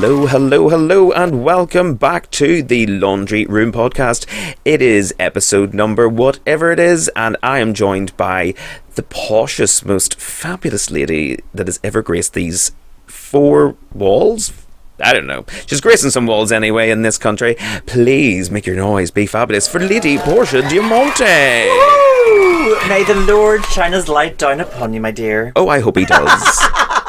Hello, and welcome back to the Laundry Room Podcast. It is episode number whatever it is, and I am joined by the poshest, most fabulous lady that has ever graced these four walls. I don't know. She's gracing some walls anyway in this country. Please make your noise be fabulous for Lady Portia Di'Monte. Woo! May the Lord shine his light down upon you, my dear. Oh, I hope he does.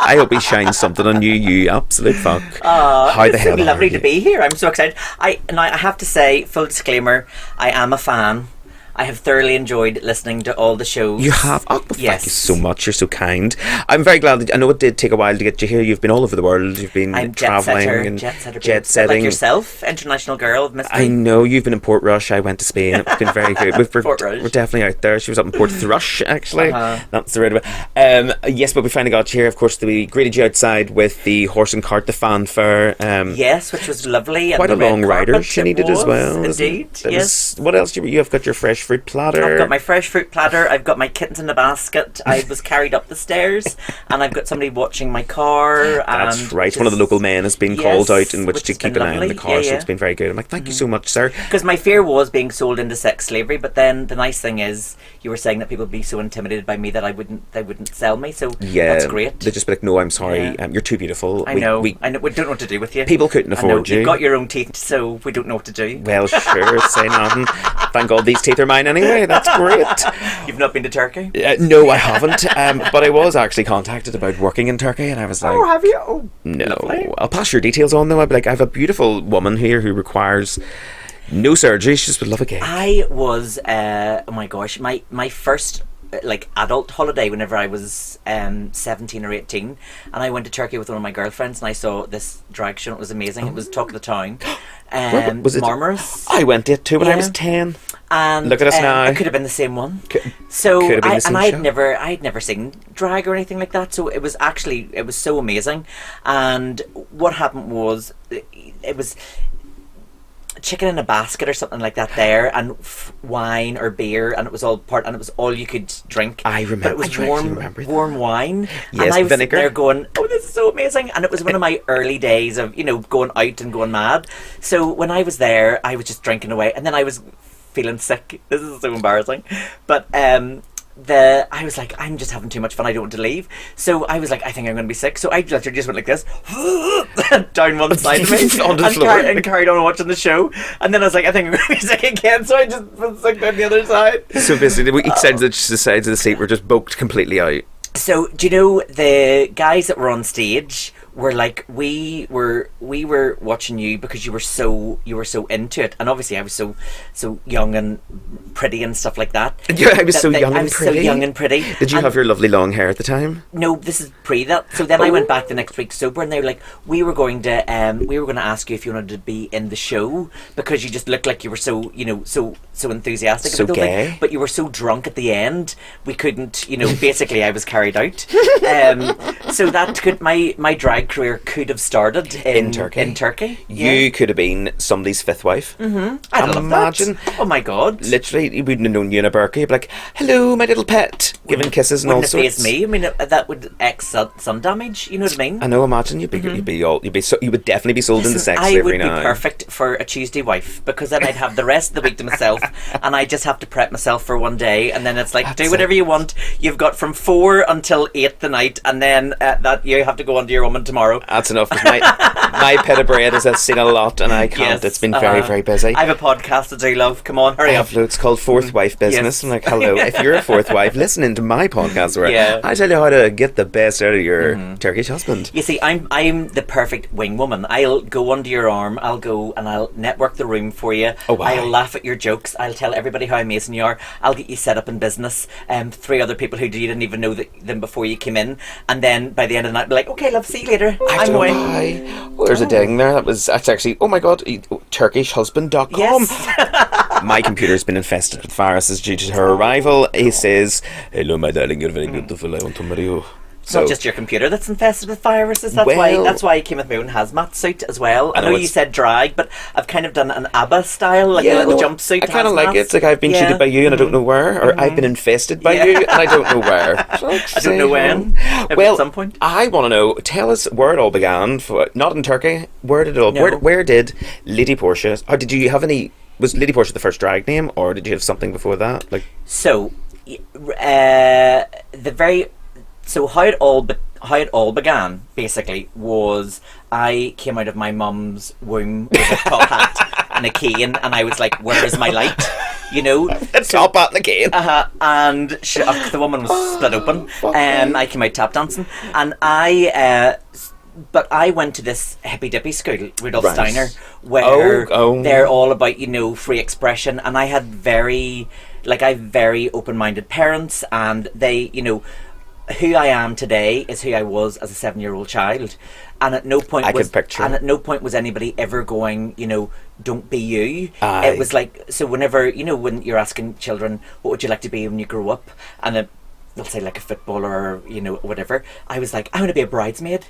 I hope he shines something on you, you absolute fuck. How the hell it's so lovely are you? to be here. I'm so excited. I have to say, full disclaimer, I am a fan. I have thoroughly enjoyed listening to all the shows. You have? Oh, well, yes. Thank you so much. You're so kind. I'm very glad that, I know it did take a while to get you here. You've been all over the world. You've been travelling and jet setting. Like yourself, international girl of mystery. I know, you've been in Port Rush. I went to Spain. It's been very good. We're definitely out there. She was up in Port Thrush, actually. That's the right of it. Yes, but we finally got you here. Of course, we greeted you outside with the horse and cart, the fanfare. Yes, which was lovely. Quite a long rider she needed as well. Indeed, yes. What else? You've got your fresh fruit platter. I've got my fresh fruit platter. I've got my kittens in a basket. I was carried up the stairs, and I've got somebody watching my car. That's right. One of the local men has been called out in which to keep an eye on the car, so it's been very good. I'm like, thank you so much, sir. Because my fear was being sold into sex slavery, but then the nice thing is, you were saying that people would be so intimidated by me that they wouldn't sell me. So that's great. They'd just be like, no, I'm sorry. You're too beautiful. I know. We don't know what to do with you. People couldn't afford you. You've got your own teeth, so we don't know what to do. Well, sure, say nothing. Thank God these teeth are mine anyway. That's great. You've not been to Turkey? No, I haven't. But I was actually contacted about working in Turkey, and I was like, oh, have you? Oh, no. Lovely. I'll pass your details on, though. I'd be like, I have a beautiful woman here who requires no surgery. She just would love a gig. I was, oh my gosh, my first adult holiday whenever I was 17 or 18, and I went to Turkey with one of my girlfriends, and I saw this drag show. It was amazing. It was talk of the town. Was it Marmaris? I went it too when I was 10. And look at us now. It could have been the same one. I'd never seen drag or anything like that. So it was so amazing. And what happened was, it was chicken in a basket or something like that there, and wine or beer, and it was all you could drink. I remember. But it was warm wine. Yes, and I was vinegar. there going, oh, this is so amazing. And it was one of my early days of going out and going mad. So when I was there, I was just drinking away, and then I was feeling sick. This is so embarrassing, but I was like, I'm just having too much fun. I don't want to leave. So I was like, I think I'm going to be sick. So I literally just went like this down one side of me on the floor and carried on watching the show. And then I was like, I think I'm going to be sick again. So I just went sick down the other side. So basically, each side of the sides of the seat were just bulked completely out. So do you know the guys that were on stage were like, we were watching you because you were so into it, and obviously I was so young and pretty and stuff like that. Yeah, I was so young and pretty. So young and pretty. Did you have your lovely long hair at the time? No, this is pre that. So then I went back the next week sober, and they were like, we were going to ask you if you wanted to be in the show because you just looked like you were so so enthusiastic, so gay, but you were so drunk at the end we couldn't. Basically I was carried out. So that could my drag career could have started in Turkey. You could have been somebody's fifth wife. I'd love imagine that. Oh my God. Literally, you wouldn't have known you in a burqa. You'd be like, hello, my little pet, giving kisses and all sorts. Wouldn't have faced me. I mean, that would sun damage. You know what I mean? I know. Imagine you would definitely be sold into sex slavery now. I would be perfect for a Tuesday wife, because then I'd have the rest of the week to myself, and I just have to prep myself for one day, and then it's like, do whatever you want. You've got from 4 until 8 the night, and then that you have to go on to your woman tomorrow. That's enough. My pit of bread has seen a lot, and I can't. Yes, it's been very, very busy. I have a podcast to do, love. Come on, hurry up. It's called Fourth Wife Business. Yes. I'm like, hello. If you're a fourth wife, listening to my podcast where I tell you how to get the best out of your Turkish husband. You see, I'm the perfect wing woman. I'll go under your arm. I'll go and I'll network the room for you. Oh, wow. I'll laugh at your jokes. I'll tell everybody how amazing you are. I'll get you set up in business. 3 other people who you didn't even know them before you came in, and then by the end of the night, be like, okay, love, see you later. I'm away. Well, there's a ding there. That's actually, oh my God, TurkishHusband.com. Yes. My computer's been infested with viruses due to her arrival. He says, hello, my darling, you're very beautiful. I want to marry you. It's not just your computer that's infested with viruses. That's why I came with my own hazmat suit as well. I know you said drag, but I've kind of done an ABBA style, like a little jumpsuit. I kind of like it. It's like I've been cheated by you and I don't know where, or I've been infested by you and I don't know where. I don't know when. Well, at some point. I want to know. Tell us where it all began. Not in Turkey. Where did it all? No. Where did Lady Portia? Or did you have any? Was Lady Portia the first drag name, or did you have something before that? Like so, how it all began basically was I came out of my mum's womb with a top hat and a cane, and I was like, "Where is my light?" You know, a top hat and a cane. And the woman was split open. I came out tap dancing, and but I went to this hippy dippy school, Rudolf Steiner, where they're all about free expression, and I had very open-minded parents, and they who I am today is who I was as a 7-year-old child, and at no point was anybody ever going, don't be you. Aye. It was like, so whenever when you're asking children what would you like to be when you grow up, and they'll say like a footballer or whatever, I was like, I want to be a bridesmaid.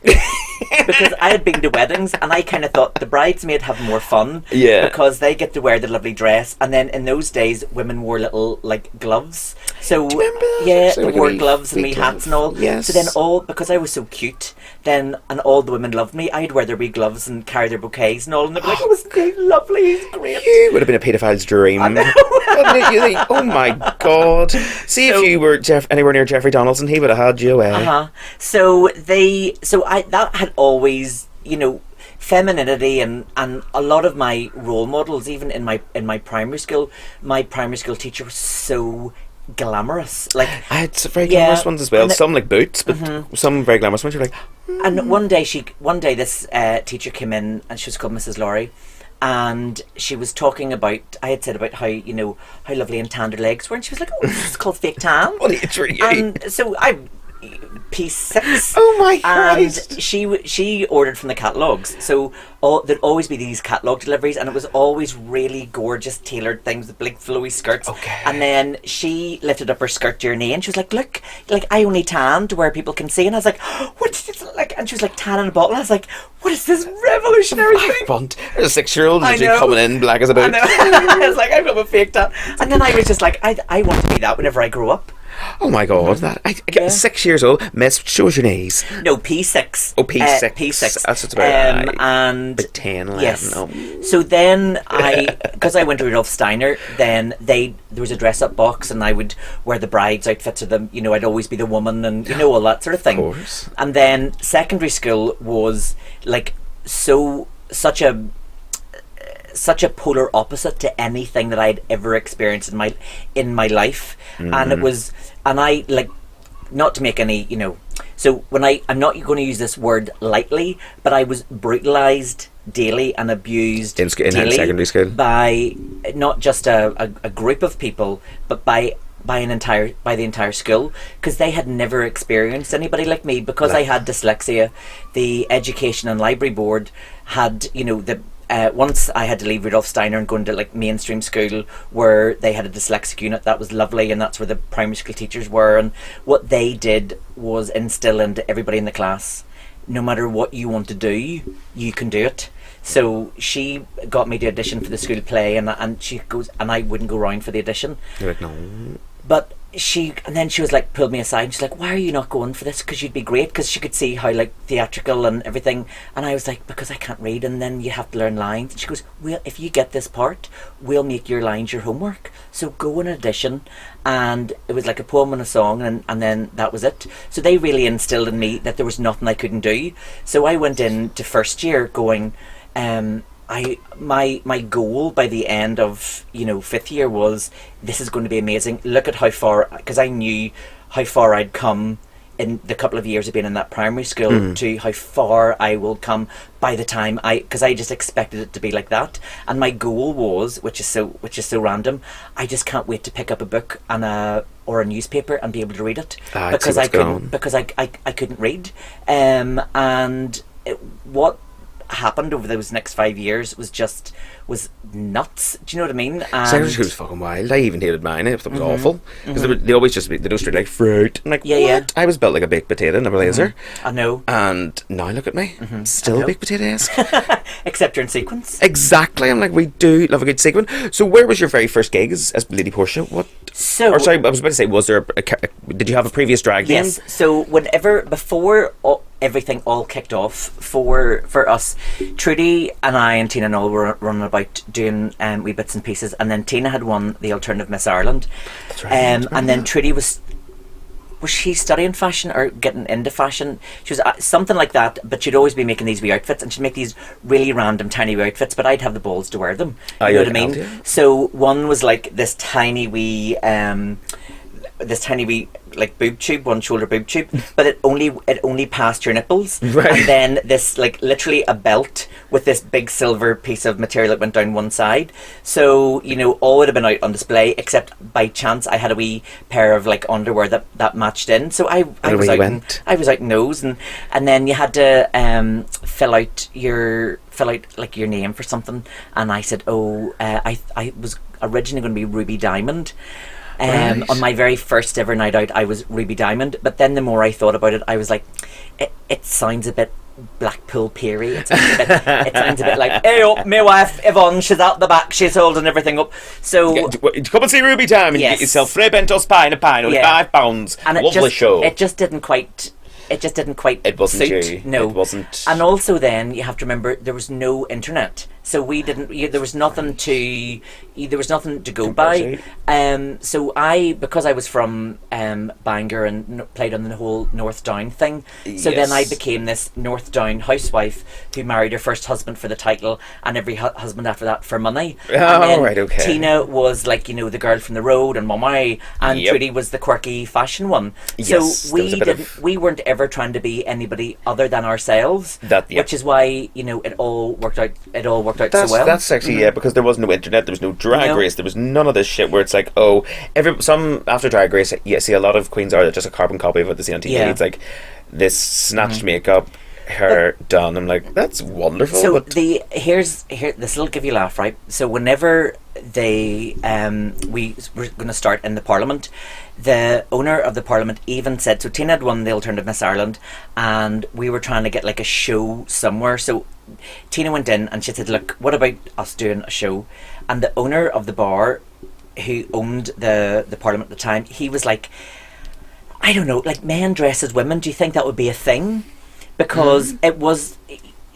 Because I had been to weddings and I kind of thought the bridesmaid have more fun, because they get to wear the lovely dress, and then in those days women wore little like gloves, so do you remember that? they wore gloves and wee hats and all. Yes. So then because I was so cute and all the women loved me, I'd wear their wee gloves and carry their bouquets and all, and they'd be like, oh, isn't he lovely, he's great. You would have been a paedophile's dream. Wouldn't it? You think, oh my god, see if you were anywhere near Jeffrey Donaldson, he would have had you away. So that had always, femininity and a lot of my role models, even in my primary school teacher was so glamorous. Like I had some very glamorous ones as well. Some like Boots, but some very glamorous ones. You're like, And one day this teacher came in, and she was called Mrs. Laurie, and she was talking about, I had said about how how lovely and tan her legs were, and she was like, oh, this is called fake tan. What age were you? And so I P6. Oh my Christ. And she ordered from the catalogues, so there'd always be these catalogue deliveries, and it was always really gorgeous tailored things with big flowy skirts. Okay. And then she lifted up her skirt to her knee and she was like, look, like I only tan to where people can see, and I was like, what's this like? And she was like, tan in a bottle, and I was like, what is this revolutionary thing? There's a 6-year-old literally coming in black as a boot. I was like, I've got a fake tan. And then I was just like, I want to be that whenever I grow up. Oh my god, that I get 6 years old. Miss, show us your knees. No, P6. Oh, P6. P6. That's what's about. And but 10, 11. yes. No. So then because I went to Rudolf Steiner, then there was a dress-up box, and I would wear the bride's outfits, or I'd always be the woman, and all that sort of thing. Of course. And then secondary school was like such a polar opposite to anything that I'd ever experienced in my life. And it was, and I like, not to make any so when I'm not going to use this word lightly, but I was brutalized daily and abused in daily secondary school by not just a group of people, but by the entire school, because they had never experienced anybody like me, because I had dyslexia. The Education and Library Board had once I had to leave Rudolf Steiner and go into like mainstream school where they had a dyslexic unit. That was lovely, and that's where the primary school teachers were, and what they did was instill into everybody in the class, no matter what you want to do, you can do it. So she got me to audition for the school play, and she goes, and I wouldn't go round for the audition. You're like, no. But then she was like, pulled me aside, and she's like, why are you not going for this? Because you'd be great, because she could see how like theatrical and everything. And I was like, because I can't read, and then you have to learn lines. And she goes, well, if you get this part, we'll make your lines your homework, so go and audition. And it was like a poem and a song, and then that was it. So they really instilled in me that there was nothing I couldn't do. So I went into first year going, my goal by the end of fifth year was, this is going to be amazing. Look at how far, because I knew how far I'd come in the couple of years of being in that primary school to how far I will come by the time because I just expected it to be like that. And my goal was, which is so random, I just can't wait to pick up a book or a newspaper and be able to read it, because I couldn't read. happened over those next 5 years was nuts. Do you know what I mean? Irish food was fucking wild. I even hated mine. I thought it was awful. Because they always just, they don't straight like fruit. I'm like, what? I was built like a baked potato in a blazer. I know. And now look at me. Still baked potato-esque. Except you're in sequence. Exactly. I'm like, we do love a good sequence. So where was your very first gig as Lady Portia? So, or sorry, I was about to say, was there did you have a previous drag name? Yes. So before everything all kicked off for us, Trudy and I and Tina and all were running about doing wee bits and pieces, and then Tina had won the Alternative Miss Ireland. That's right. And then Trudy was she studying fashion or getting into fashion? She was something like that, but she'd always be making these wee outfits, and she'd make these really random tiny wee outfits, but I'd have the balls to wear them. You know what I mean? So one was like this tiny wee like boob tube, one shoulder boob tube, but it only passed your nipples. Right. And then this, like, literally a belt with this big silver piece of material that went down one side. So, you know, all would have been out on display, except by chance I had a wee pair of like underwear that matched in. So I was out in those, and then you had to fill out like your name for something, and I said, I was originally going to be Ruby Diamond. Right. On my very first ever night out, I was Ruby Diamond, but then the more I thought about it, I was like, it sounds a bit Blackpool Peary. It sounds a bit like, hey up, my wife Yvonne, she's out the back, she's holding everything up. So come and see Ruby Diamond. Yes. Get yourself 3 bentos pie and a pint, only £5. And lovely show. It just didn't quite. It wasn't suit. You. No, it wasn't. And also, then you have to remember there was no internet, so we didn't. There was nothing to go by. So because I was from Bangor and played on the whole North Down thing. So then I became this North Down housewife who married her first husband for the title, and every husband after that for money. Oh, right, okay. Tina was like, you know, the girl from the road, and Mummy, and Trudy was the quirky fashion one. So we weren't ever trying to be anybody other than ourselves, which is why, you know, it all worked out so well. That's actually because there was no internet, there was no drag race, there was none of this shit where it's like, some after Drag Race you see a lot of queens are just a carbon copy of what they see on TV. It's like this snatched makeup, hair done. I'm like, that's wonderful. So this will give you a laugh, right? So whenever we were going to start in the Parliament, the owner of the Parliament even said, so Tina had won the Alternative Miss Ireland, and we were trying to get like a show somewhere. So Tina went in and she said, look, what about us doing a show? And the owner of the bar, who owned the Parliament at the time, he was like, I don't know, like, men dress as women, do you think that would be a thing? Because it was,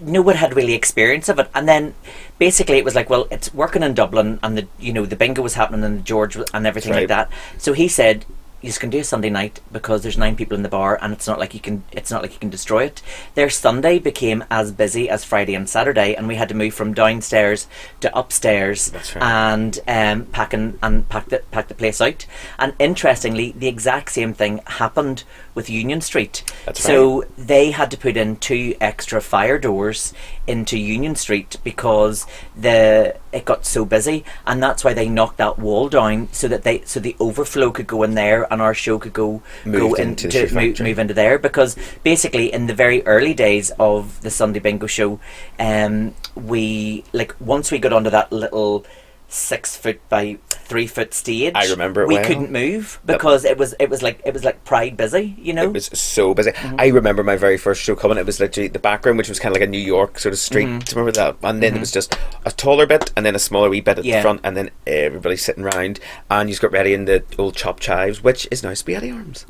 no one had really experience of it. And then basically it was like, well, it's working in Dublin, and the bingo was happening and the George and everything like that. So he said, you can do a Sunday night because there's 9 people in the bar, and it's not like you can destroy it. Their Sunday became as busy as Friday and Saturday, and we had to move from downstairs to upstairs. That's right. And pack the place out. And interestingly, the exact same thing happened with Union Street. So they had to put in 2 extra fire doors into Union Street because it got so busy, and that's why they knocked that wall down so the overflow could go in there, and our show could move into there. Because basically in the very early days of the Sunday Bingo show, once we got onto that little 6 foot by 3 foot stage, I remember it we couldn't move because it was like Pride busy, you know. It was so busy. I remember my very first show coming. It was literally the back room, which was kind of like a New York sort of street. Do you remember that? And then it was just a taller bit, and then a smaller wee bit at the front, and then everybody sitting round, and you just got ready in the old chopped chives, which is now Spaghetti Arms.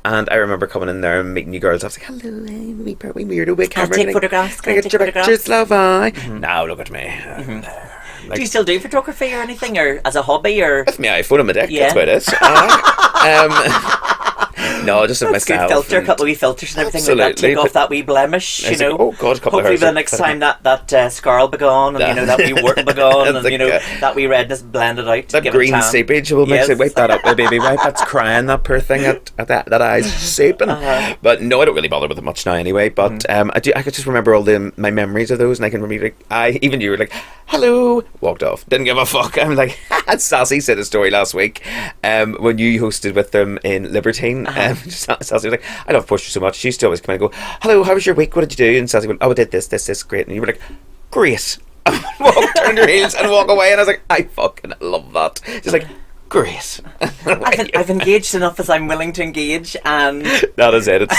And I remember coming in there and meeting you girls. I was like, hello, wee weirdo with camera. Can I take photographs? Can I get your pictures, love? Now look at me. Do you still do photography or anything, or as a hobby, or with my iPhone on my deck? That's about it. No, just with myself. Good filter, a couple of wee filters and everything like that. Take off that wee blemish, you know. Oh God, hopefully by the next time that scar will be gone, and that wee wart will be gone, and that wee redness blended out. That green seepage will make it. Wipe that up, baby. Wipe that's crying. That poor thing at that eye's seeping. But no, I don't really bother with it much now anyway. But I could just remember all my memories of those, and I can remember even you were like, hello, walked off, didn't give a fuck. I'm like, Sassy said a story last week when you hosted with them in Libertine. Sassy was like, I love Portia so much. She used to always come in and go, hello, how was your week? What did you do? And Sassy went, oh, I did this, great. And you were like, great. Turn your heels and walk away. And I was like, I fucking love that. She's like, great. I've engaged enough as I'm willing to engage, and that is it.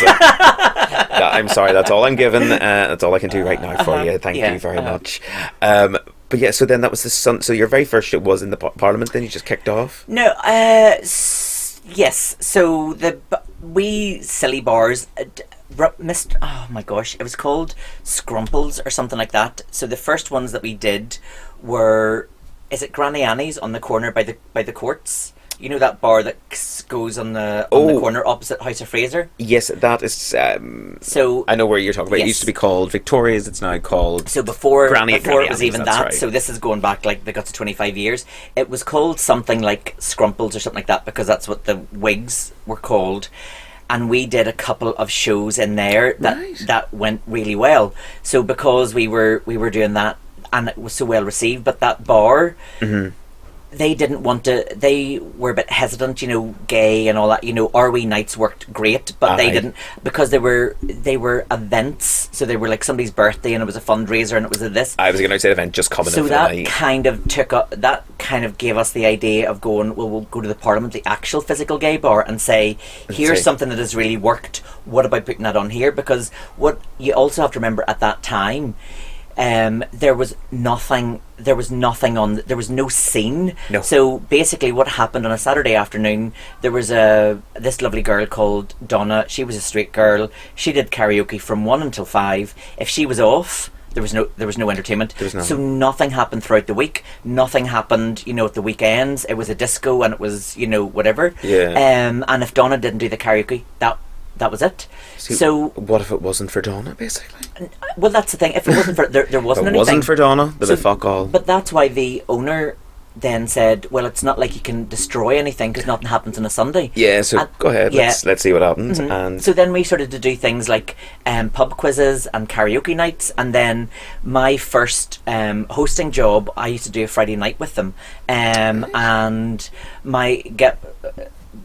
I'm sorry, that's all I'm given. That's all I can do right now for you. Thank you very much. But yeah, so then that was the sun. So your very first show was in the Parliament. Then you just kicked off. No, yes. So the wee silly bars. Oh my gosh, it was called Scrumples or something like that. So the first ones that we did were, is it Granny Annie's on the corner by the courts? You know that bar that goes on the corner opposite House of Fraser? Yes, that is. So I know where you're talking about. Yes. It used to be called Victoria's. It's now called. So before Granny it was even that. Right. So this is going back like the guts of 25 years. It was called something like Scrumples or something like that because that's what the wigs were called. And we did a couple of shows in there that went really well. So because we were doing that, and it was so well received, but that bar, they didn't want to. They were a bit hesitant, gay and all that. Our wee nights worked great, but they didn't, because they were events. So they were like somebody's birthday, and it was a fundraiser, and it was this. I was going to say event just coming. So that kind of gave us the idea of going. Well, we'll go to the Parliament, the actual physical gay bar, and say, here's something that has really worked. What about putting that on here? Because what you also have to remember at that time. There was nothing on. There was no scene. No. So basically, what happened on a Saturday afternoon? There was this lovely girl called Donna. She was a straight girl. She did karaoke from 1 until 5. If she was off, there was no entertainment. So nothing happened throughout the week. Nothing happened, at the weekends. It was a disco, and it was whatever. Yeah. And if Donna didn't do the karaoke, that was it. So what if it wasn't for Donna, basically? Well, that's the thing. If it wasn't for there wasn't anything. It wasn't for Donna, then fuck all. But that's why the owner then said, well, it's not like you can destroy anything because nothing happens on a Sunday. Yeah, so go ahead. Yeah. Let's see what happens. And so then we started to do things like pub quizzes and karaoke nights, and then my first hosting job, I used to do a Friday night with them, and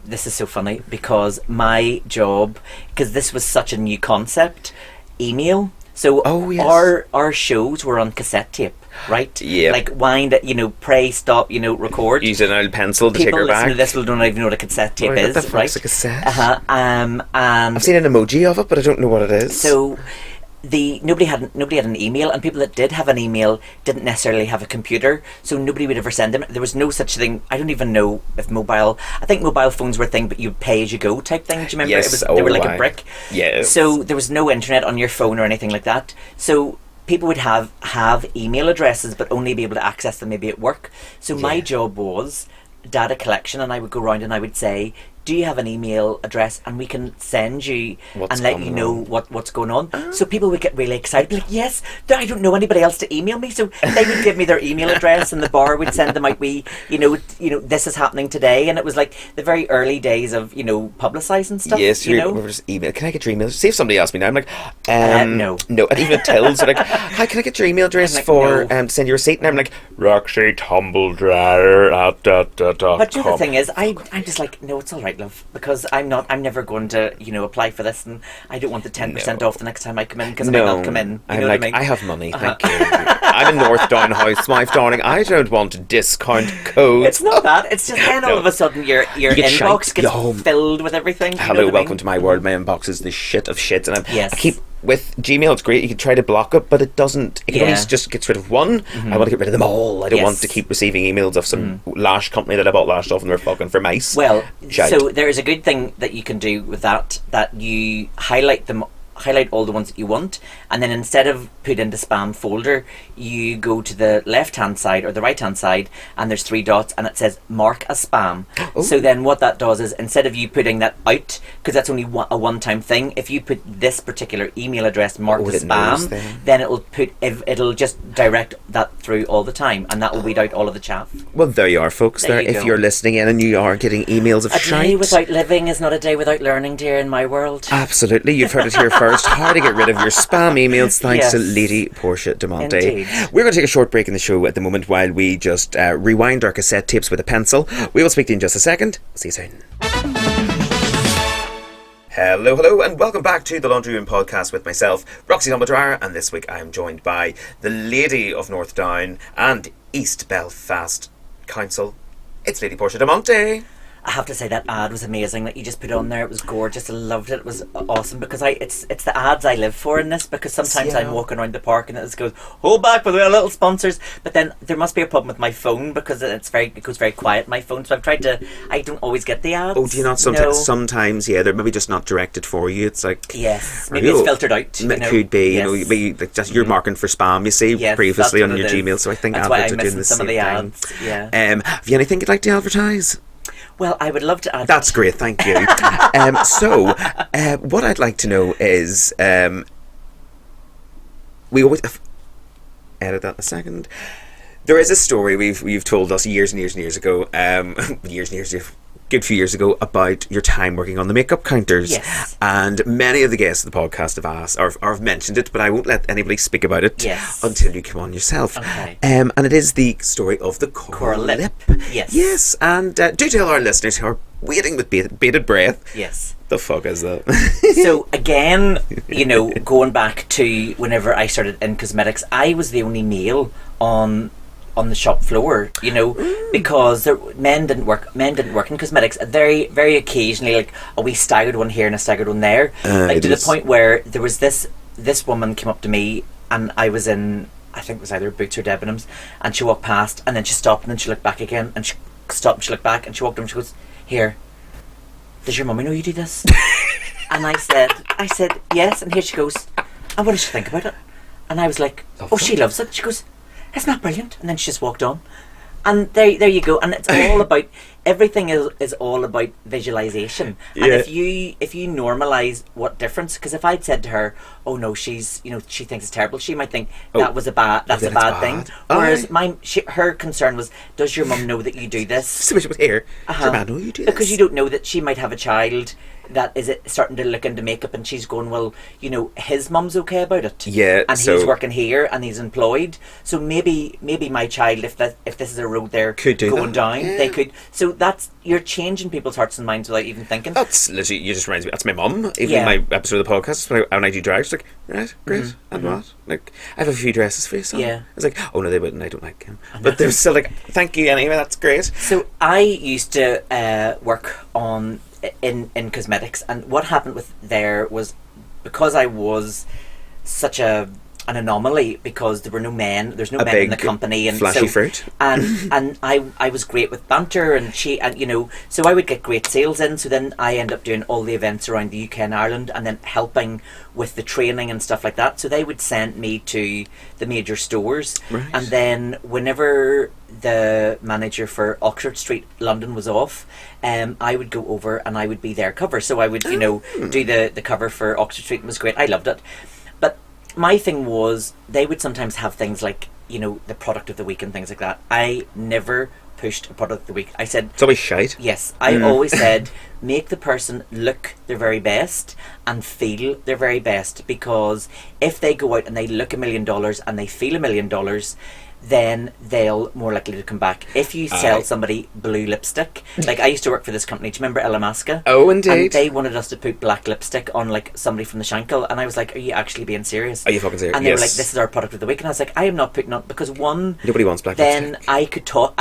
this is so funny because my job, because this was such a new concept, email. So our shows were on cassette tape, right? Yeah. Like wind, pray, stop, record. Use an old pencil to take her back. People listening to this will don't even know what a cassette tape is, what the right? fuck's a cassette? And I've seen an emoji of it, but I don't know what it is. So nobody had an email, and people that did have an email didn't necessarily have a computer, so nobody would ever send them. There was no such thing. I don't even know if I think mobile phones were a thing, but you pay as you go type thing. Do you remember? Yes, they were like a brick. Yeah. So there was no internet on your phone or anything like that. So people would have email addresses, but only be able to access them maybe at work. So my job was data collection, and I would go around and I would say, do you have an email address, and we can send you and let you know what's going on. So people would get really excited, be like, yes, I don't know anybody else to email me, so they would give me their email address, and the bar would send them out, this is happening today. And it was like the very early days of publicising stuff. Yes, we were just email. Can I get your email? See if somebody asked me now, I'm like, no, and even Tills are like, hi, can I get your email address to send your receipt? And I'm like, Roxy Tumbledryer But the thing is, I'm just like, no, it's all right, love, because I'm never going to apply for this, and I don't want the 10% off the next time I come in, because I might not come in. I'm like, I have money, thank you. I'm a North Down housewife, darling. I don't want a discount code. It's not that. It's just then all of a sudden your inbox gets filled with everything. Hello, welcome to my world. My inbox is the shit of shit, and I keep. With Gmail, it's great. You can try to block it, but it doesn't. It can only just get rid of one. I want to get rid of them all. I don't want to keep receiving emails of some lash company that I bought lashed off and they're fucking for mice. Well, so there is a good thing that you can do with that you highlight all the ones that you want, and then instead of put into spam folder, you go to the left hand side or the right hand side, and there's 3 dots, and it says mark as spam. So then what that does is, instead of you putting that out, because that's only a one-time thing, if you put this particular email address marked as spam, then it'll just direct that through all the time, and that will weed out all of the chaff. Well, there you are, folks. If you're listening in and you are getting emails of shite, a day without living is not a day without learning, dear, in my world. Absolutely, you've heard it here first. How to get rid of your spam emails, thanks to Lady Portia Di'Monte. Indeed. We're going to take a short break in the show at the moment while we just rewind our cassette tapes with a pencil. We will speak to you in just a second. See you soon. Hello, hello, and welcome back to the Laundry Room Podcast with myself, Roxy Dumbledore, and this week I am joined by the Lady of North Down and East Belfast Council. It's Lady Portia Di'Monte. I have to say that ad was amazing that you just put on there. It was gorgeous. I loved it. It was awesome because it's the ads I live for in this, because sometimes I'm walking around the park and it just goes, hold back with our little sponsors, but then there must be a problem with my phone because it goes very quiet, my phone, so I've tried to, I don't always get the ads. Oh, do you not? Sometimes, yeah, they're maybe just not directed for you. It's like, yes, maybe it's filtered out. It could be, yes. Maybe like just you're marking for spam, you see, previously on your Gmail, so I think that's why adverts I'm are doing missing the some same of the thing. ads. Yeah. Have you anything you'd like to advertise? Well, I would love to add. That's great, thank you. What I'd like to know is, we always edit that in a second. There is a story you've told us years and years and years ago, good few years ago, about your time working on the makeup counters. Yes. And many of the guests of the podcast have asked or have mentioned it, but I won't let anybody speak about it until you come on yourself. Okay. And it is the story of the coral lip. Yes. Yes, and do tell our listeners who are waiting with bated breath. Yes. The fuck is that? So again, going back to whenever I started in cosmetics, I was the only male on the shop floor, because men didn't work in cosmetics. Very, very occasionally, like a wee staggered one here and a staggered one there, to the point where there was this woman came up to me, and I was in, I think it was either Boots or Debenhams, and she walked past, and then she stopped, and then she looked back again, and she stopped, and she looked back, and she walked over, and she goes, "Here, does your mummy know you do this?" And I said yes, and here she goes, "And what does she think about it?" And I was like, "Oh, she loves it." She goes, "Isn't that brilliant?" And then she just walked on. And there you go. And it's all about, everything is all about visualization. And if you normalise what difference, because if I'd said to her, "Oh no, she's, she thinks it's terrible," she might think that's a bad thing. Whereas her concern was, does your mum know that you do this? So much about here. Does your man know you do this? Because you don't know that she might have a child that is starting to look into makeup, and she's going, well, his mum's okay about it. Yeah. And he's working here and he's employed. So maybe my child, if this is a road they're going down, they could. So you're changing people's hearts and minds without even thinking. That's literally, you just reminds me, that's my mum. Even in my episode of the podcast, when I do drag, she's like, right, great, and what? Like, I have a few dresses for you, son. Yeah. I was like, oh no, they wouldn't, I don't like him. But they're still like, thank you anyway, that's great. So I used to work in cosmetics, and what happened with there was, because I was such an anomaly, because there were no men, there's no men in the company, and flashy fruit, and I was great with banter, and so I would get great sales in. So then I end up doing all the events around the UK and Ireland, and then helping with the training and stuff like that. So they would send me to the major stores, right. And then whenever the manager for Oxford Street London was off, I would go over and I would be their cover. So I would do the cover for Oxford Street. It was great. I loved it. But my thing was, they would sometimes have things like, the product of the week and things like that. I never pushed a product of the week. I said, it's always shite. Yes, I always said, make the person look their very best and feel their very best, because if they go out and they look $1 million and they feel $1 million, then they'll more likely to come back. If you sell somebody blue lipstick, like I used to work for this company, do you remember Illamasqua? Oh, indeed. And they wanted us to put black lipstick on like somebody from the Shankill, and I was like, are you actually being serious? Are you fucking serious? And they were like, this is our product of the week, and I was like, I am not putting on, because nobody wants black then lipstick. I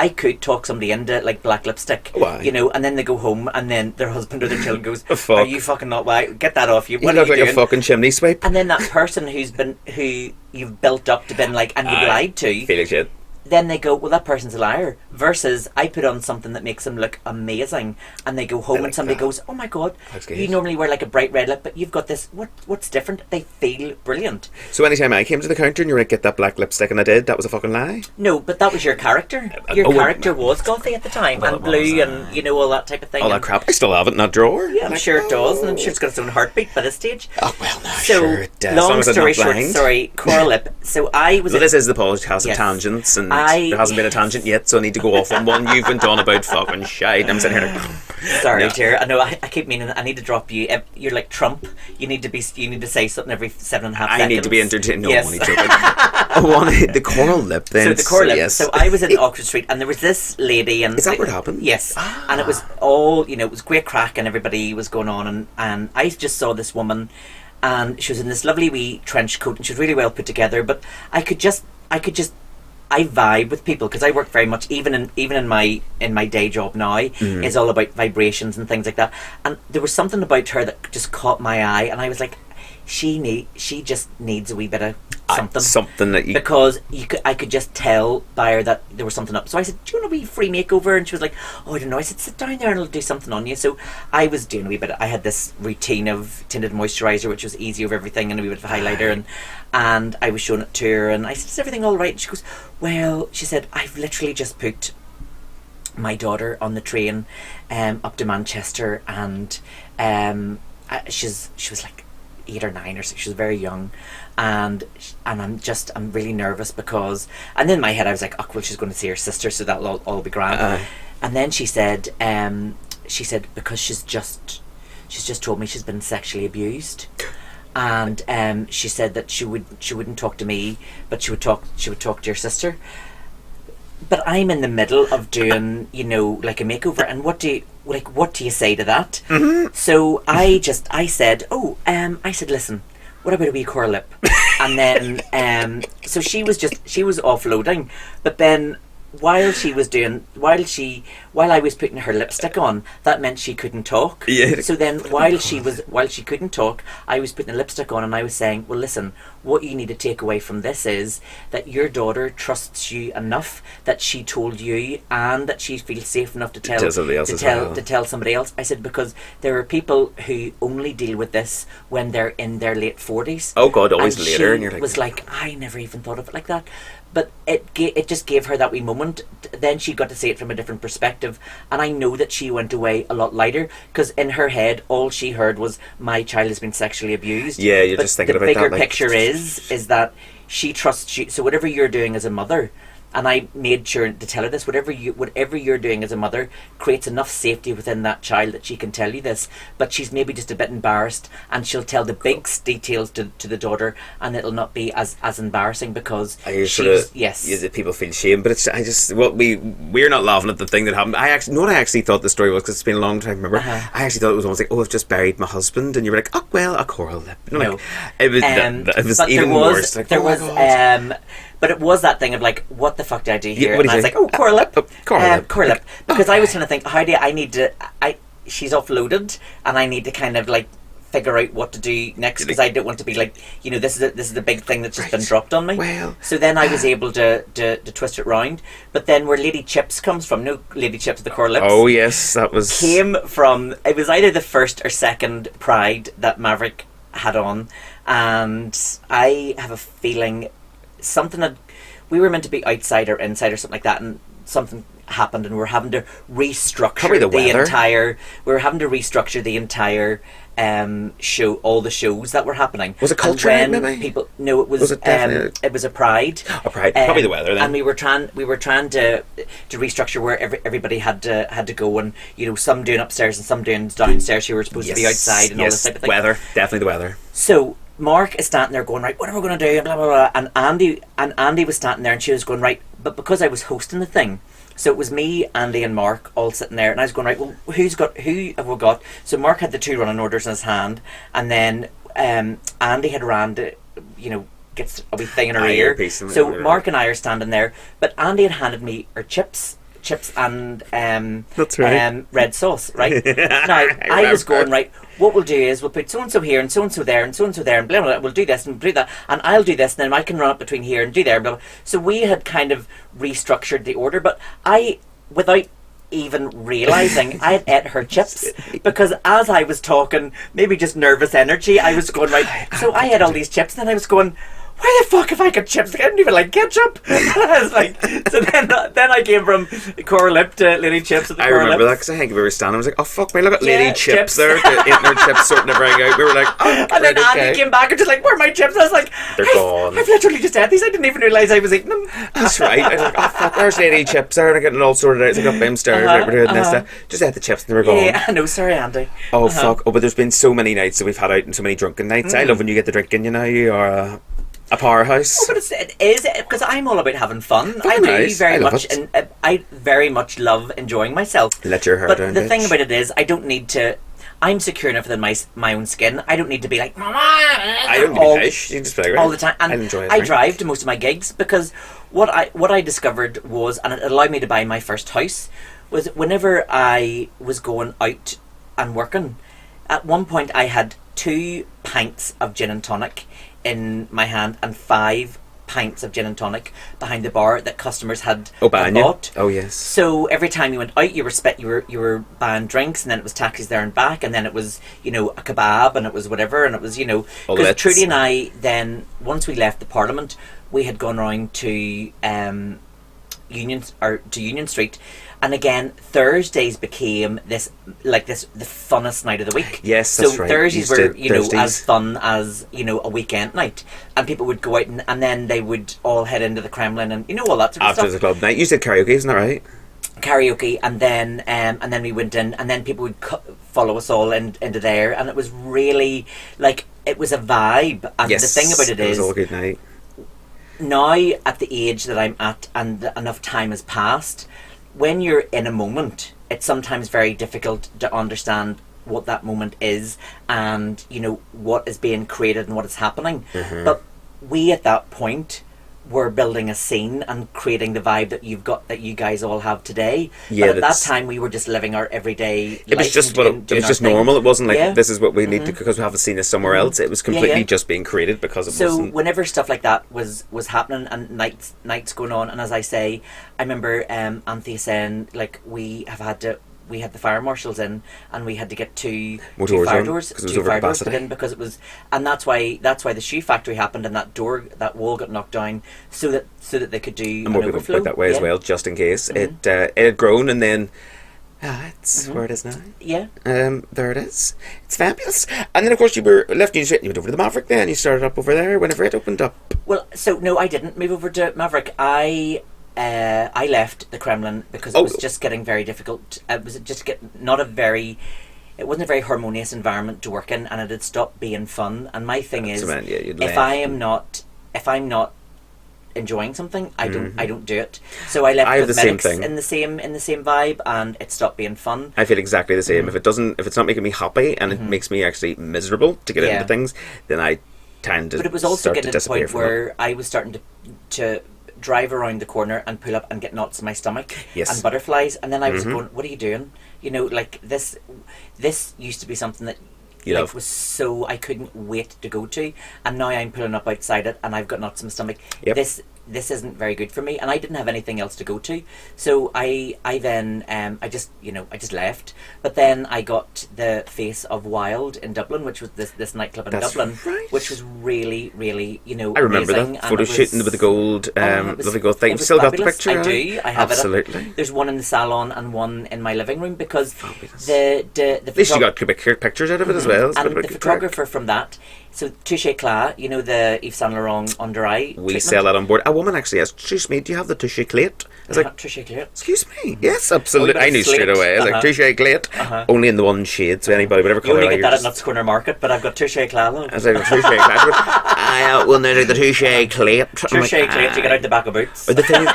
could talk somebody into like black lipstick. Why? And then they go home and then their husband or their child goes, fuck. Are you fucking not, why? Get that off you. You look like a fucking chimney sweep. And then that person who you've built up to been like, and you've lied to, feel like shit. Then they go, well, that person's a liar. Versus, I put on something that makes them look amazing, and they go home and somebody goes, oh my god, you normally wear like a bright red lip, but you've got this, what's different? They feel brilliant. So anytime I came to the counter and you were like, get that black lipstick, and I did, that was a fucking lie? No, but that was your character. Your character was gothy at the time, and blue, and all that type of thing. All that crap. I still have it in that drawer. Yeah, I'm sure it does, and I'm sure it's got its own heartbeat by this stage. Oh, well, no, sure it does. Long story short, coral lip. So I was... Well, this is the podcast of tangents, and there hasn't been a tangent yet, so I need to go off on one. You've been on about fucking shite. I'm sitting here like, sorry, dear. I know. I keep meaning I need to drop you. You're like Trump. You need to say something every 7.5 seconds. I need to be entertained. No, yes. I'm only joking. The coral lip then. So the coral lip. Yes. So I was in Oxford Street, and there was this lady, and Is that what happened? Yes, and it was all, it was great crack, and everybody was going on, and I just saw this woman, and she was in this lovely wee trench coat, and she was really well put together. But I vibe with people because I work very much, even in my day job now, is all about vibrations and things like that. And there was something about her that just caught my eye, and I was like, she just needs a wee bit of something that you, because I could just tell by her that there was something up. So I said, do you want a wee free makeover? And she was like, oh, I don't know. I said, sit down there and I'll do something on you. So I was doing a wee bit. I had this routine of tinted moisturiser, which was easy over everything, and a wee bit of highlighter, and I was showing it to her, and I said, is everything all right? And she goes, well, she said, I've literally just put my daughter on the train up to Manchester, and she was like 8 or 9 or 6. She was very young, and I'm really nervous because, and in my head I was like, oh well, she's going to see her sister, so that'll all be grand. And then she said because she's just told me she's been sexually abused, and she said that she wouldn't talk to me, but she would talk to your sister. But I'm in the middle of doing, like a makeover, and what do you say to that? Mm-hmm. So I said, listen, what about a wee coral lip? And then, so she was offloading, but then while I was putting her lipstick on, that meant she couldn't talk. Yeah. So then while she couldn't talk, I was putting the lipstick on, and I was saying, well, listen, what you need to take away from this is that your daughter trusts you enough that she told you, and that she feels safe enough to tell somebody else. I said, because there are people who only deal with this when they're in their late 40s. Oh God, always and later. She and you're like, was like, I never even thought of it like that. But it just gave her that wee moment. Then she got to see it from a different perspective, and I know that she went away a lot lighter, because in her head all she heard was, my child has been sexually abused. Yeah, you're just thinking about that. The bigger picture is that she trusts you. So whatever you're doing as a mother, and I made sure to tell her this, whatever you're doing as a mother creates enough safety within that child that she can tell you this, but she's maybe just a bit embarrassed, and she'll tell the big details to the daughter, and it'll not be as embarrassing because people feel shame. But we're not laughing at the thing that happened. I actually thought the story was, because it's been a long time, remember? I actually thought it was almost like, oh, I've just buried my husband, and you were like, oh well, a coral lip. No, it was even worse. Like, but it was that thing of like, what the fuck did I do here? Yeah, and I was like, oh, coral lip. Coral lip. Because I was trying to think, she's offloaded, and I need to kind of like figure out what to do next, because I don't want to be like, this is the big thing that's just been dropped on me. Well, so then I was able to twist it round. But then where Lady Chips comes from, no, Lady Chips, the coral lips. Oh yes, that was came from. It was either the first or second Pride that Maverick had on, and I have a feeling we were meant to be outside or inside or something like that, and something happened, and we were having to restructure the entire show, all the shows that were happening. Was it culture maybe? No, it was it was a Pride. A Pride, probably the weather then. And we were trying to restructure where everybody had to go, and some doing upstairs and some doing downstairs. You were supposed to be outside and all this type of thing. Weather, definitely the weather. So Mark is standing there going, right, what are we going to do? Blah, blah, blah. And Andy was standing there, and she was going, right, but because I was hosting the thing, so it was me, Andy, and Mark all sitting there, and I was going, right, well, who have we got? So Mark had the 2 running orders in his hand, and then Andy had ran to, gets a wee thing in her ear. So Mark and I are standing there, but Andy had handed me her chips and that's right. Red sauce, right? Now I was going, right, what we'll do is we'll put so and so here and so and so there and so and so there, and blah, blah, blah. We'll do this and do that, and I'll do this, and then I can run up between here and do there, blah, blah. So we had kind of restructured the order, but I, without even realising, I had ate her chips, because as I was talking, maybe just nervous energy, I was going, right, so I had all these chips, and then I was going, why the fuck have I got chips? I don't even like ketchup. I was like, so then I came from coral lip to Lady Chips at the I coral remember lips. that, because I think we were standing, I was like, oh fuck me, look at Lady Chips there, eating her chips, sorting everything out. We were like, oh, and then Andy came back and just like, where are my chips? I was like, they're gone. I've literally just ate these. I didn't even realise I was eating them. That's right. I was like, oh fuck, where's Lady Chips there? And I getting it all sorted out. It's like up downstairs. Just ate the chips and they were gone. Yeah, I know. Sorry, Andy. Oh fuck. Oh, but there's been so many nights that we've had out, and so many drunken nights. I love when you get the drinking. You are A powerhouse. Oh, but it is because I'm all about having fun. Very nice. I love it. And I very much love enjoying myself. Let your hair But down, the bitch. thing about it is, I don't need to. I'm secure enough within my own skin. I don't need to be like, Mama, I don't need fish. You just be like, all the time. And I enjoy it. I drive to most of my gigs because what I discovered was, and it allowed me to buy my first house, was whenever I was going out and working, at one point I had 2 pints of gin and tonic in my hand and 5 pints of gin and tonic behind the bar that customers had bought. Oh yes. So every time you went out, you were buying drinks, and then it was taxis there and back, and then it was a kebab, and it was whatever, and it was because Trudy and I then, once we left the Parliament, we had gone around to Union Street. And again, Thursdays became the funnest night of the week. Yes, that's right. Thursdays were, as fun as, a weekend night. And people would go out and then they would all head into the Kremlin and, all that sort of stuff. After the club night. You said karaoke, isn't that right? Karaoke, and then we went in, and then people would follow us all into there. And it was really, it was a vibe. And yes, the thing about it is, was all a good night. Now, at the age that I'm at, and enough time has passed, when you're in a moment, it's sometimes very difficult to understand what that moment is and, what is being created and what is happening. Mm-hmm. But we, at that point, were building a scene and creating the vibe that you guys all have today. Yeah, but at that time, we were just living our everyday it was life. It was just normal. It wasn't like, this is what we need Mm-hmm. to, because we haven't seen this somewhere else. It was completely just being created because it wasn't. So whenever stuff like that was happening and nights going on, and as I say, I remember Anthea saying, we had the fire marshals in, and we had to get two fire doors put in, because it was, and that's why the shoe factory happened, and that wall got knocked down so that they could do and more an people overflow went that way as well, just in case. Mm-hmm. It had grown, and then it's where it is now. Yeah. There it is. It's fabulous. And then of course you were left New Street and you went over to the Maverick. Then you started up over there whenever it opened up. Well, so no, I didn't move over to Maverick. I left the Kremlin because it was just getting very difficult. It was just it wasn't a very harmonious environment to work in, and it had stopped being fun. And my thing is, if I'm not enjoying something, I don't do it. So I left cosmetics in the same vibe, and it stopped being fun. I feel exactly the same. If it's not making me happy and it makes me actually miserable to get into things, then I tend to. But it was also getting to the point where it. I was starting to drive around the corner and pull up and get knots in my stomach and butterflies, and then I was going, what are you doing? This used to be something that was so I couldn't wait to go to, and now I'm pulling up outside it and I've got knots in my stomach. This isn't very good for me, and I didn't have anything else to go to, so I then I just left. But then I got the Face of Wild in Dublin, which was this nightclub in Dublin, which was really, really I remember amazing, that photo shooting with the gold, lovely gold thing. You still got the picture? I do. I have absolutely. There's one in the salon and one in my living room, because the at least you got pictures out of it as well. And the photographer from that. So Touche Eclat, the Yves Saint Laurent under eye we treatment. sell that on board. A woman actually asked, "Excuse me, do you have the Touche Eclat?" I was like, Touche Eclat. Excuse me. Yes, absolutely. I knew straight away. I was like, Touche Eclat, only in the one shade. So anybody, whatever you colour. You only get that at Nuts Corner Market, but I've got Touche Eclat. I was like, Touche Eclat. I will now do the Touche Eclat. Touche Eclat. You get out the back of boots. Or the thing.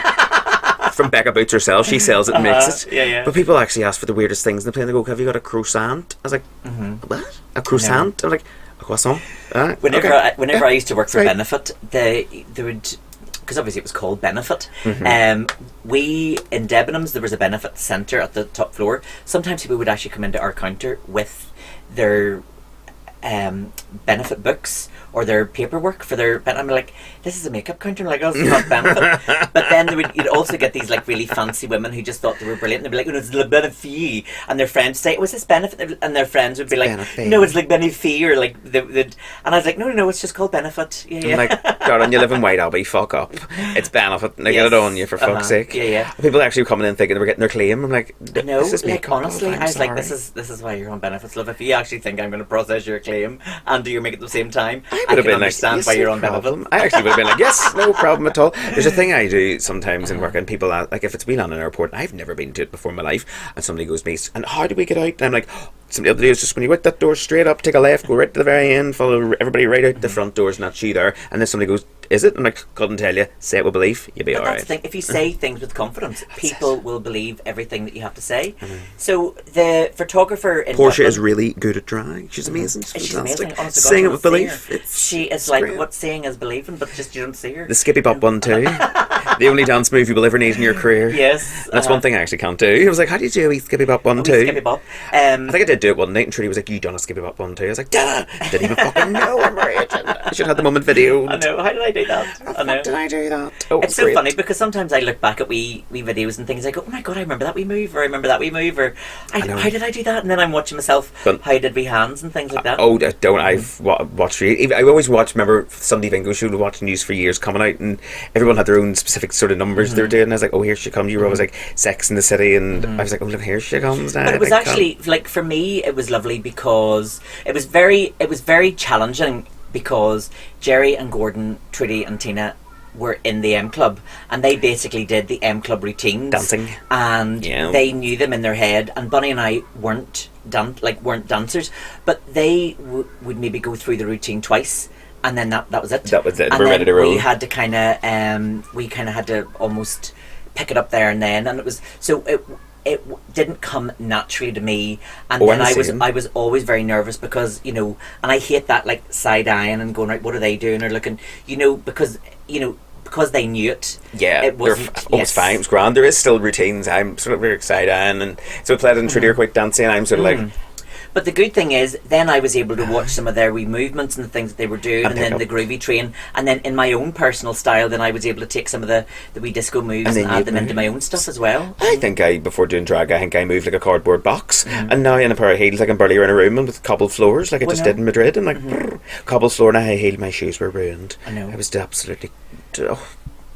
From Becca Boots herself, she sells it and makes it. Yeah. But people actually ask for the weirdest things. And they go, "Have you got a croissant?" I was like, "What? A croissant?" I'm like, "A croissant?" Whenever I used to work for Benefit, they would, because obviously it was called Benefit. We in Debenhams, there was a Benefit centre at the top floor. Sometimes people would actually come into our counter with their Benefit books or their paperwork for their. I'm like, this is a makeup counter. I'm like, oh, it's not Benefit. But then you'd also get these really fancy women who just thought they were brilliant. And they'd be like, oh, it's Le Benefit, and their friends say, "Was this Benefit?" And their friends would be like, Benefit. "No, it's like Benefit," or and I was like, "No, it's just called Benefit." Yeah. I'm like, darling, you live in White Abbey. Fuck up. It's Benefit. And they get it on you for fuck's sake. Yeah. People actually coming in thinking they were getting their claim. I'm like, no, this is makeup. Honestly, I was like, this is why you're on Benefits, love. If you actually think I'm going to process your claim and do your makeup at the same time, I would have been like, yes, why you're on Benefit. I actually would have been like, yes, no problem at all. There's a thing I do sometimes in work, and people ask, if it's been on an airport, I've never been to it before in my life, and somebody goes to me, and how do we get out? And I'm like, somebody else to do is just when you out that door, straight up, take a left, go right to the very end, follow everybody right out the front doors, not she there. And then somebody goes, is it? I'm like, couldn't tell you. Say it with belief, you'll be But alright. that's the thing. If you say things with confidence, people will believe everything that you have to say. So the photographer in Portia Dublin, is really good at drag. She's amazing. she's fantastic. amazing. Honest to God, Saying you it with don't see belief. her. She is it's like great. what seeing is believing, but just you don't see her. The Skippy Bop one too. The only dance move you will ever need in your career. Yes, That's one thing I actually can't do. I was like, how do you do a wee Skippy Bop one too? Skippy Bop. I think I did do it one night, and Trudy was like, you done a Skippy Bop one too? I was like, did I? Didn't even fucking know I'm raging. I should have had the moment video. I know. How did I do that? I know. Did I do that? Oh, It's so great. funny because sometimes I look back at wee videos and things. I go, oh my god, I remember that wee move, or I remember that wee move, or know. how did I do that? And then I'm watching myself. But- how did we hands and things like that? Oh, don't. I've watched. I always watch. Remember Sunday Bingo Show? Watching news for years coming out, and everyone had their own specific sort of numbers they were doing. And I was like, oh, here she comes. You were always like Sex in the City, and I was like, oh, look, here she comes now. But it was Like, actually like for me, it was lovely because it was very challenging because Jerry and Gordon, Trudy and Tina were in the M Club, and they basically did the M Club routines, Dancing. and Yeah. they knew them in their head. And Bunny and I weren't dancers, but they would maybe go through the routine twice, and then that was it. That was it. And We're then ready to roll. we had to kind of had to almost pick it up there and then, and it was so it didn't come naturally to me, and Oh, then I'm I the same. was always very nervous because and I hate that like side eyeing and going, right, what are they doing, or looking, because they knew it. Yeah, it wasn't. almost fine. It was grand. There is still routines. I'm sort of very excited, and so Pled and Trudy are quite dancing. I'm sort of like, But the good thing is, then I was able to watch some of their wee movements and the things that they were doing, and pick then up. the groovy train, and then in my own personal style, then I was able to take some of the wee disco moves And and, then add you them into move. my own stuff as well. I think before doing drag, I think I moved like a cardboard box, and now in a pair of heels, like I'm barely around a room and with cobbled floors, like I Well, just no. did in Madrid, and like cobbled floor, and I high heeled, my shoes were ruined. I know. I was absolutely. It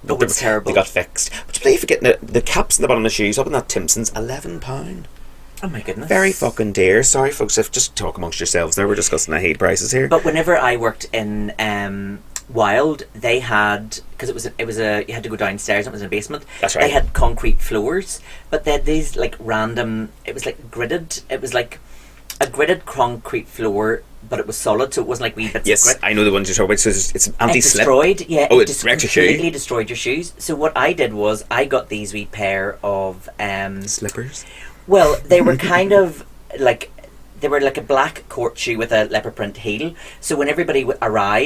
was terrible. They got fixed. But you believe for getting the caps in the bottom of the shoes up in that Timpson's £11. Oh my goodness. Very fucking dear. Sorry, folks, if just talk amongst yourselves there. We're discussing the hate prices here. But whenever I worked in Wild, they had, because it was you had to go downstairs and it was in a basement. That's right. They had concrete floors, but they had these like random. It was like gridded. It was like a gridded concrete floor, but it was solid, so it wasn't like wee bits Yes, of grit. I know the ones you're talking about. So it's It anti-slip. destroyed, yeah. Oh, it it wrecked your shoe? completely destroyed your shoes. So what I did was I got these wee pair of Slippers. well, they were kind of like they were like a black court shoe with a leopard print heel. So when everybody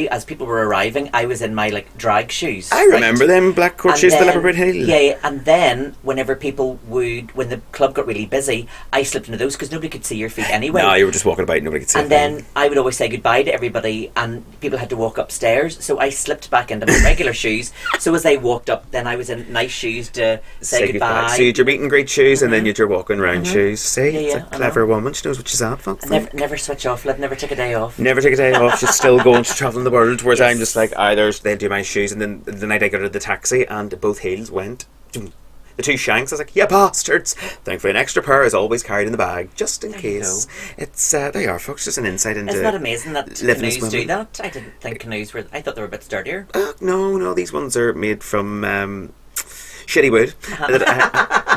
as people were arriving, I was in my like drag shoes. I right? remember them black court And shoes, the then- leopard print heel. Yeah, and then whenever when the club got really busy, I slipped into those because nobody could see your feet anyway. No, you were just walking about, nobody could see. And then I would always say goodbye to everybody, and people had to walk upstairs. So I slipped back into my regular shoes. So as they walked up, then I was in nice shoes to say goodbye. So you had your meet and greet shoes, and then you had your walking around shoes. See, it's yeah, a I clever know. woman. She knows what she's at, folks. Never switch off. Never take a day off. Never take a day off. She's still going to travelling the world. Whereas I'm just like, they'll do my shoes, and then the night I got out of the taxi, and both heels went. The two shanks. I was like, yeah, bastards. Thankfully, an extra pair is always carried in the bag, just in There you case. It's they are, folks. Just an insight into. Isn't that amazing that living as canoes do women. that? I didn't think canoes were. I thought they were a bit sturdier. No, these ones are made from shitty wood,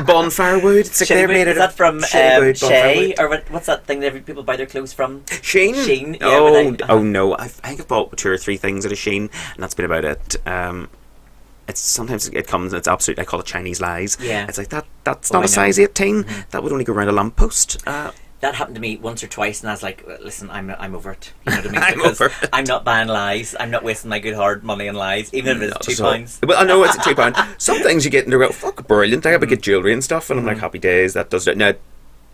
bonfire wood. It's like they're Shitty wood. made Is out that of from shitty wood, bonfire Shay, wood. or what's that thing that people buy their clothes from? Sheen. Sheen, yeah, Oh, but oh no! I think I've bought 2 or 3 things at a Sheen, and that's been about it. It's sometimes it comes and it's absolute. I call it Chinese lies. Yeah. It's like that. That's Oh, not I a size know. 18. That would only go around a lamppost. That happened to me once or twice, and I was like, "Listen, I'm over it." You know what I mean? I'm Because over it. I'm not buying lies. I'm not wasting my good hard money on lies, even if it's £2. Well, I know it's a £2. Some things you get and they're fuck brilliant. I have to get jewellery and stuff, and I'm like, happy days. That does it. Now, it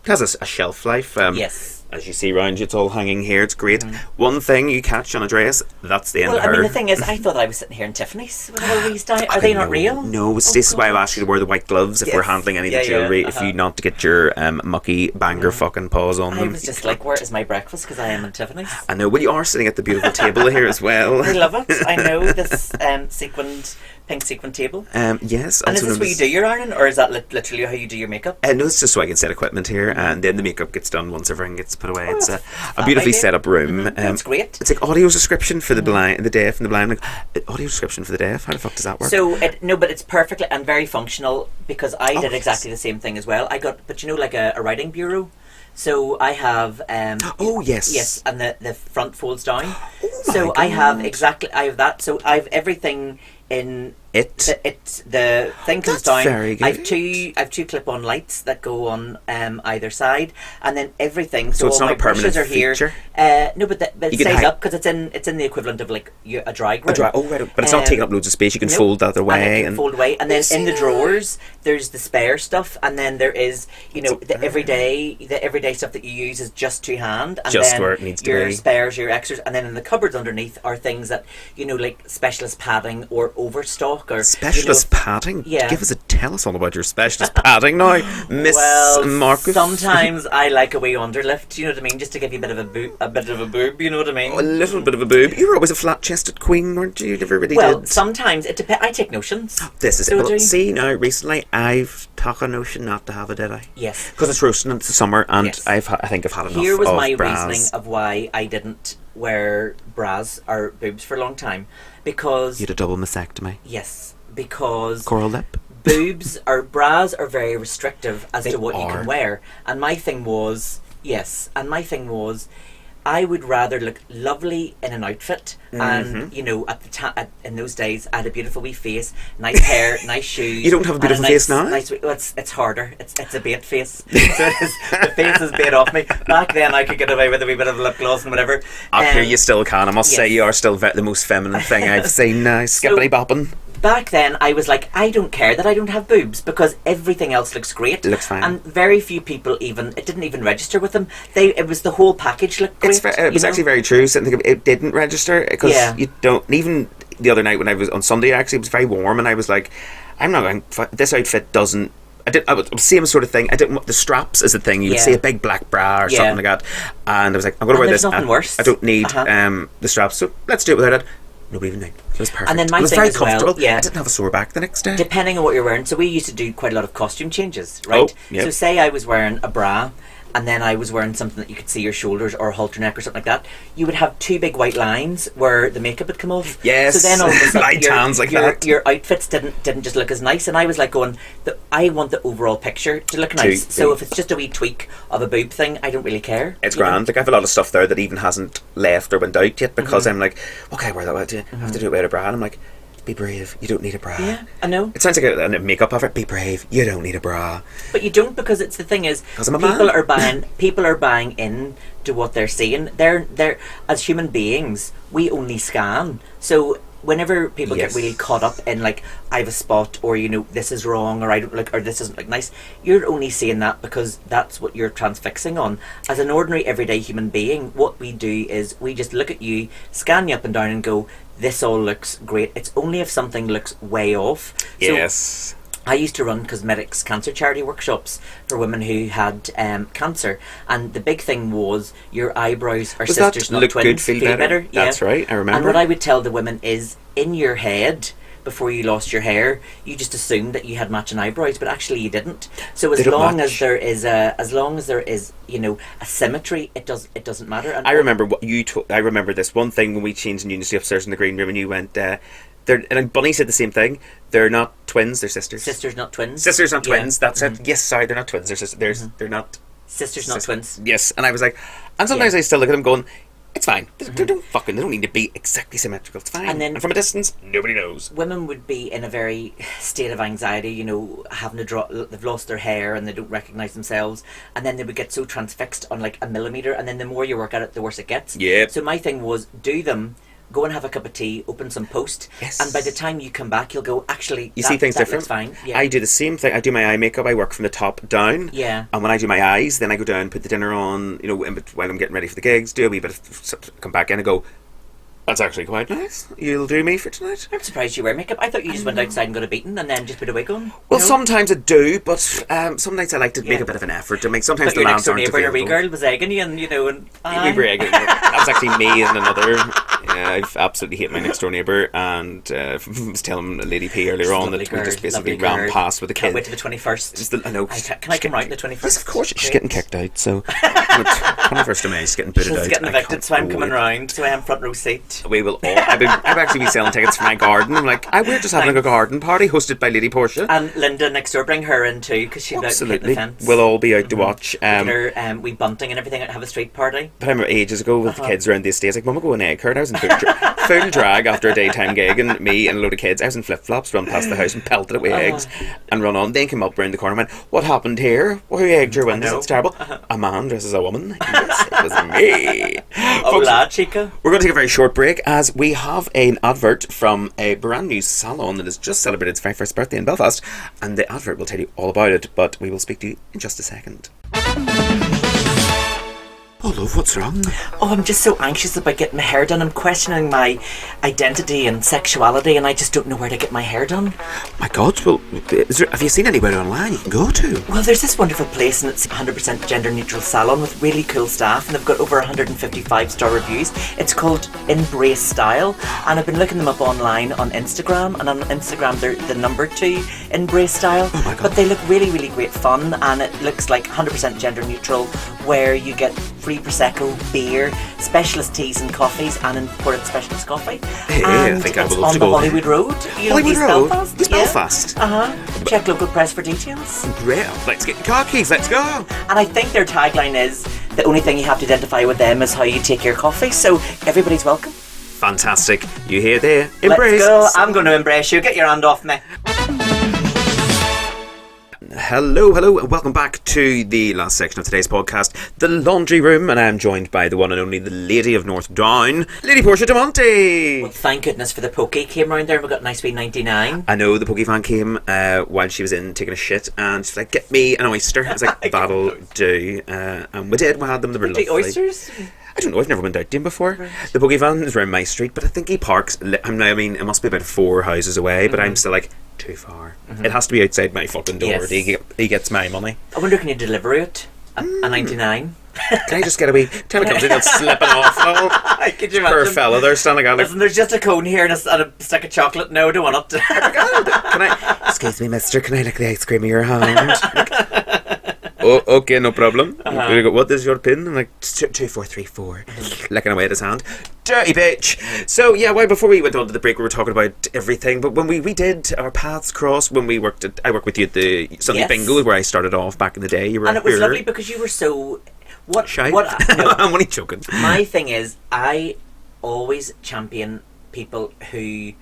has a shelf life. Yes. As you see around you, it's all hanging here. It's great. One thing you catch on a dress, that's the end Well, of I her. mean, the thing is, I thought I was sitting here in Tiffany's with all these diamonds. Are they not real? No, this Oh, is why I've God. asked you to wear the white gloves if Yes. we're handling any of the Yeah, jewellery. yeah, If you not to get your mucky banger fucking paws on I them. was just like, where is my breakfast? Because I am in Tiffany's. I know. Well, you are sitting at the beautiful table here as well. I love it. I know this pink sequined table. Yes. And is also this known where you as- do your ironing, or is that literally how you do your makeup? No, it's just so I can set equipment here, and then the makeup gets done once everything gets put away. It's a fab beautifully idea. set up room. That's great. It's like audio description for the blind, the deaf, and the blind. Like audio description for the deaf. How the fuck does that work? So but it's perfectly and very functional because I did yes. exactly the same thing as well. I got, but like a writing bureau. So I have Oh, yes. yes, and the front folds down. Oh, So my I have God. I have that. So I have everything in It. the thing comes That's down. very I have good. two clip-on lights that go on either side, and then everything. So So it's all not my a permanent brushes are here. feature? No, but but You it can stays hide- up because it's in the equivalent of like a dry room. Oh, right. But it's not taking up loads of space. You can Nope. fold the other And it way. can fold away, and then in the nice. drawers there's the spare stuff, and then there is What's up the there? everyday stuff that you use is just to hand, and Just then where it needs to your be. spares, your extras, and then in the cupboards underneath are things that like specialist padding or overstock or Specialist padding? Yeah. Tell us all about your specialist padding now, Miss Well, Marcus. sometimes I like a wee underlift. You know what I mean? Just to give you a bit of a bit of a boob. You know what I mean? A little bit of a boob. You were always a flat-chested queen, weren't you? You never really Well, did. sometimes it depends. I take notions. This is So it. Well, do you? see, now, recently, I've took a notion not to have it, did I? Yes. Because it's roasting, it's the summer, and Yes. I think I've had enough Here was of my bras. reasoning of why I didn't wear bras or boobs for a long time. Because, You had a double mastectomy. yes, because Coral lip. bras are very restrictive as They to what you are. can wear. And my thing was, I would rather look lovely in an outfit, and at the in those days, I had a beautiful wee face, nice hair, nice shoes. You don't have a and beautiful nice, face now? Well, it's harder. It's a bait face. So the face is bait off me. Back then, I could get away with a wee bit of lip gloss and whatever. Up here, you still can. I must say, yes. you are still the most feminine thing I've seen now. Skippity bopping. Back then, I was like, I don't care that I don't have boobs because everything else looks great. It looks fine. And very few people it didn't even register with them. It was the whole package looked great. It was actually very true. So I think it didn't register because Yeah. you don't. Even the other night when I was on Sunday, actually, it was very warm, and I was like, I'm not going. This outfit doesn't. I was same sort of thing. I didn't want the straps as a thing. You would Yeah. see a big black bra or Yeah. something like that, and I was like, I'm going to wear there's this. nothing worse. I don't need Uh-huh. the straps, so let's do it without it. Nobody even knew. It was perfect. And then my it was thing very as well, comfortable. yeah. I didn't have a sore back the next day. Depending on what you're wearing. So we used to do quite a lot of costume changes, right? Oh, yep. So say I was wearing a bra, and then I was wearing something that you could see your shoulders or a halter neck or something like that. You would have two big white lines where the makeup would come off. Yes. So then all of a sudden Light hands like that. your outfits didn't just look as nice, and I was like going, I want the overall picture to look nice. So if it's just a wee tweak of a boob thing, I don't really care. It's you know? grand. Like I have a lot of stuff there that even hasn't left or went out yet because I'm like, okay, wear that. I have to do it without a bra. And I'm like, be brave. You don't need a bra. Yeah, I know. It sounds like a makeup effort. Be brave. You don't need a bra. But you don't, because it's the thing is, 'Cause I'm a people man. are buying in to what they're seeing. They're as human beings, we only scan. So whenever people Yes. get really caught up in like, I have a spot, or this is wrong, or I don't look, or this isn't look nice, you're only seeing that because that's what you're transfixing on. As an ordinary everyday human being, what we do is we just look at you, scan you up and down, and go, this all looks great. It's only if something looks way off. So Yes. I used to run cosmetics cancer charity workshops for women who had cancer, and the big thing was your eyebrows are Was that sisters, not look twins. good, feel better? Yeah. That's right, I remember. And what I would tell the women is, in your head, before you lost your hair, you just assumed that you had matching eyebrows, but actually you didn't. So They don't as match. long as there is a symmetry, it doesn't matter. And I remember what you. I remember this one thing when we changed in unity upstairs in the green room, and you went. And Bunny said the same thing. They're not twins. They're sisters. sisters, not twins. Sisters, not Yeah. twins. That's it. Yes, sorry, they're not twins. They're sisters. They're not Sisters, not twins. Yes, and I was like, and sometimes Yeah. I still look at them going, it's fine. They don't need to be exactly symmetrical. It's fine. And then- from a distance, nobody knows. Women would be in a very state of anxiety, having to draw. They've lost their hair and they don't recognise themselves, and then they would get so transfixed on like a millimetre, and then the more you work at it, the worse it gets. Yep. So my thing was, do them. Go and have a cup of tea, open some Post, Yes. and by the time you come back, you'll go, actually, You see things that different. looks fine. Yeah. I do the same thing. I do my eye makeup. I work from the top down. Yeah. And when I do my eyes, then I go down, put the dinner on. While I'm getting ready for the gigs, do a wee bit of come back in and go. That's actually quite nice. You'll do me for tonight. I'm surprised you wear makeup. I thought you just went outside and got a beating and then just put a wig on. Well, you know? sometimes I do, but some nights I like to make Yeah. a bit of an effort. Sometimes But the your lads next door aren't neighbour, your wee available. girl, was egging you, and That was actually me and another. I've absolutely hate my next door neighbour, and was telling Lady P earlier on that we just basically ran past with the Can't kid. wait to the 21st. I know. Can I come round the 21st? Yes, of course. She's getting kicked out, so 21st of May, she's getting booted out. She's getting evicted, so I'm coming round, so I am front row seat. We will all. I've actually been selling tickets for my garden. I'm like, we're just having a garden party hosted by Lady Portia. And Linda next door, bring her in too, because she'll be out hitting the fence. We'll all be out to watch. We bunting and everything, have a street party. I remember ages ago with the kids around the estate, like, Mum, we'll go on egg herd. I was in full drag after a daytime gig, and me and a load of kids, I was in flip-flops, run past the house and pelted it with eggs and run on. They came up round the corner and went, what happened here? Who egged your windows? It's terrible. A man dressed as a woman. Yes, it was me. Hola, chica. We're going to take a very short break as we have an advert from a brand new salon that has just celebrated its very first birthday in Belfast, and the advert will tell you all about it, but we will speak to you in just a second. Oh, love, what's wrong? Oh, I'm just so anxious about getting my hair done. I'm questioning my identity and sexuality, and I just don't know where to get my hair done. My God, well, have you seen anywhere online you can go to? Well, there's this wonderful place, and it's a 100% gender-neutral salon with really cool staff, and they've got over 155-star reviews. It's called Embrace Style, and I've been looking them up online on Instagram, and on Instagram they're the number 2 Embrace Style. Oh my God. But they look really, really great fun, and it looks like 100% gender-neutral, where you get free Prosecco, beer, specialist teas and coffees, and imported specialist coffee. Hey, and I think I it's would love on to the go Hollywood Road. Hollywood Road? Belfast. East Belfast? Check local press for details. Great. Let's get your car keys, let's go. And I think their tagline is, the only thing you have to identify with them is how you take your coffee, so everybody's welcome. Fantastic. You hear there? Embrace. Let's go. I'm going to embrace you. Get your hand off me. Hello, and welcome back to the last section of today's podcast, The Laundry Room, and I'm joined by the one and only the Lady of North Down, Lady Portia Di'Monte. Well, thank goodness for the pokey came round there and we got a nice wee 99. I know, the Pokey fan came while she was in taking a shit, and she's like, get me an oyster. I was like, that'll do. And we did, we had them, they were lovely. Oysters? I don't know, I've never went out to him before. Right. The Boogie Van is around my street, but I think he parks, I mean, it must be about 4 houses away, but I'm still like, too far. It has to be outside my fucking door. Yes. He gets my money. I wonder, can you deliver it? A 99? Can I just get a wee time it comes in, it's slipping off. Oh, could you poor imagine? fella there standing out like, Listen, there's just a cone here and a stick of chocolate. No, don't want it. can I, excuse me mister, can I lick the ice cream in your hand? Oh, okay, no problem. We go, what is your pin? I'm like, 2434. Licking away at his hand. Dirty bitch. So, yeah, well, before we went on to the break, we were talking about everything. But when we did our paths cross, when I worked with you at the Sunday Yes. Bingo, where I started off back in the day. You were And it was here. lovely because you were so... Shy? No. I'm only joking. My thing is, I always champion people who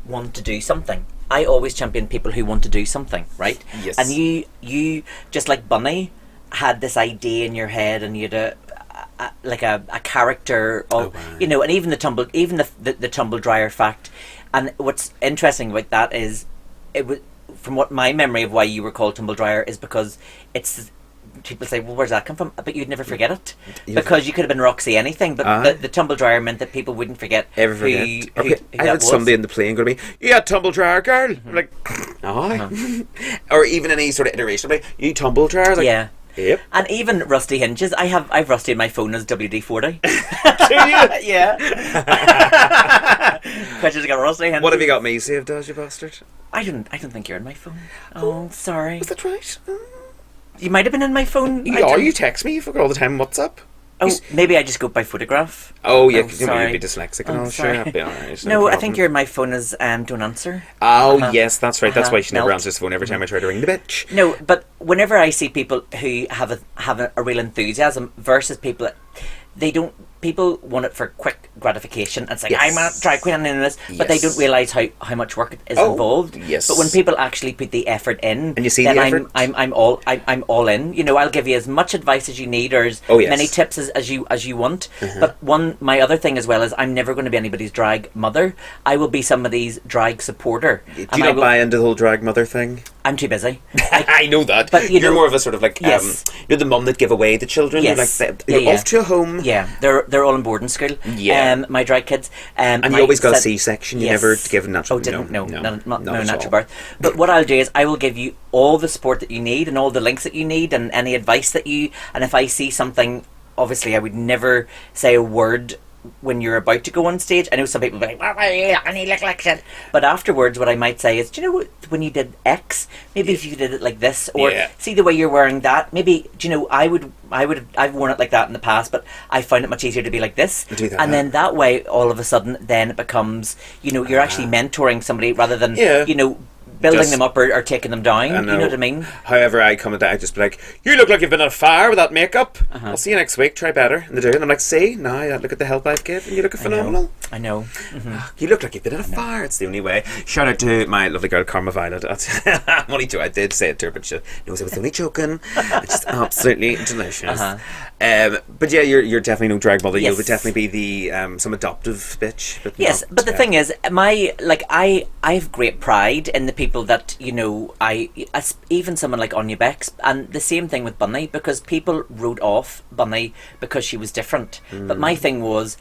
want to do something. I always champion people who want to do something, right? Yes. And you just like Bunny, had this idea in your head, and you had a character of, wow. you know, and even the tumble dryer fact. And what's interesting about that is, it was, from what my memory of why you were called tumble dryer is because it's. People say, well, where's that come from? But you'd never forget it. Because you could have been Roxy anything, but the tumble dryer meant that people wouldn't forget Ever who forget. I had somebody in the plane go to me, yeah, tumble dryer girl. I'm like, oh. Or even any sort of iteration, like, you tumble dryer. Like, yeah. Yep. And even rusty hinges. I've rusty in my phone as WD-40. Do you? Yeah. Because you got rusty hinges. What have you got me saved as, you bastard? I don't think you're in my phone. Oh, sorry. Is that right? You might have been in my phone. You text me all the time on WhatsApp. Oh, maybe I just go by photograph. Oh, yeah, Oh, because you'd sorry. be dyslexic and Oh, all. Sure, sorry. that'd be alright. No, I problem. think you're in my phone as don't answer. Oh, yes, that's right. That's why she never Melt. answers the phone every time I try to ring the bitch. No, but whenever I see people who have a real enthusiasm versus people that they don't, people want it for quick gratification. It's like, Yes. I'm a drag queen in this, but they Yes. don't realise how much work is Oh, involved. yes. But when people actually put the effort in, And you see then the effort? I'm all in. You know, I'll give you as much advice as you need, or as Oh, yes. many tips as you want. But my other thing as well is, I'm never going to be anybody's drag mother. I will be somebody's drag supporter. Do you not buy into the whole drag mother thing? I'm too busy. I know that. But you're know- more of a sort of like, Yes. you're the mum that give away the children. Yes. You're like, Yeah, you're yeah. off to a home. Yeah, they're all in boarding school. Yeah. My drag kids. And you always got a C-section. You never give natural. Oh, didn't? No, no, not not at natural all. birth. But what I'll do is I will give you all the support that you need and all the links that you need and any advice that you. And if I see something, obviously I would never say a word when you're about to go on stage. I know some people be like, well, you look like shit. But afterwards, what I might say is, do you know when you did X, maybe if you did it like this, or see the way you're wearing that, maybe, do you know, I've worn it like that in the past, but I find it much easier to be like this. And then that way, all of a sudden, then it becomes, you know, you're actually mentoring somebody rather than, you know, building them up or taking them down. You know what I mean? However I come at that, I just be like, you look like you've been on a fire without makeup. I'll see you next week, try better. And they do. And I'm like, see, now look at the help I've given, and you look phenomenal. I know. You look like you've been on a fire. It's the only way. Shout out to my lovely girl Karma Violet. I'm only joking. I did say it to her, but she knows I was only joking. It's just absolutely delicious. But yeah, you're definitely no drag mother. You would definitely be the some adoptive bitch. But but the thing is, I have great pride in the people that, you know, even someone like Anya Bex, and the same thing with Bunny, because people wrote off Bunny because she was different. But my thing was,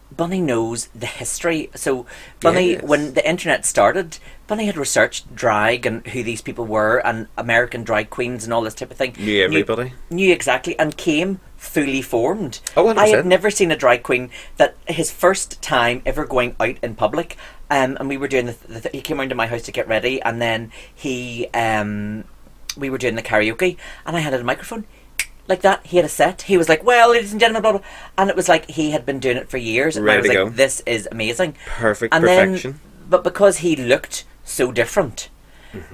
Bunny knows the history. So Bunny, when the internet started, Bunny had researched drag and who these people were and American drag queens and all this type of thing. Knew everybody. Knew exactly, and came fully formed. Oh, 100%. I had never seen a drag queen that his first time ever going out in public, and we were doing he came round to my house to get ready, and then we were doing the karaoke, and I had a microphone like that. He had a set. He was like, well, ladies and gentlemen, blah, blah. And it was like he had been doing it for years. And I was like, this is amazing. Perfection. Then, but because he looked so different,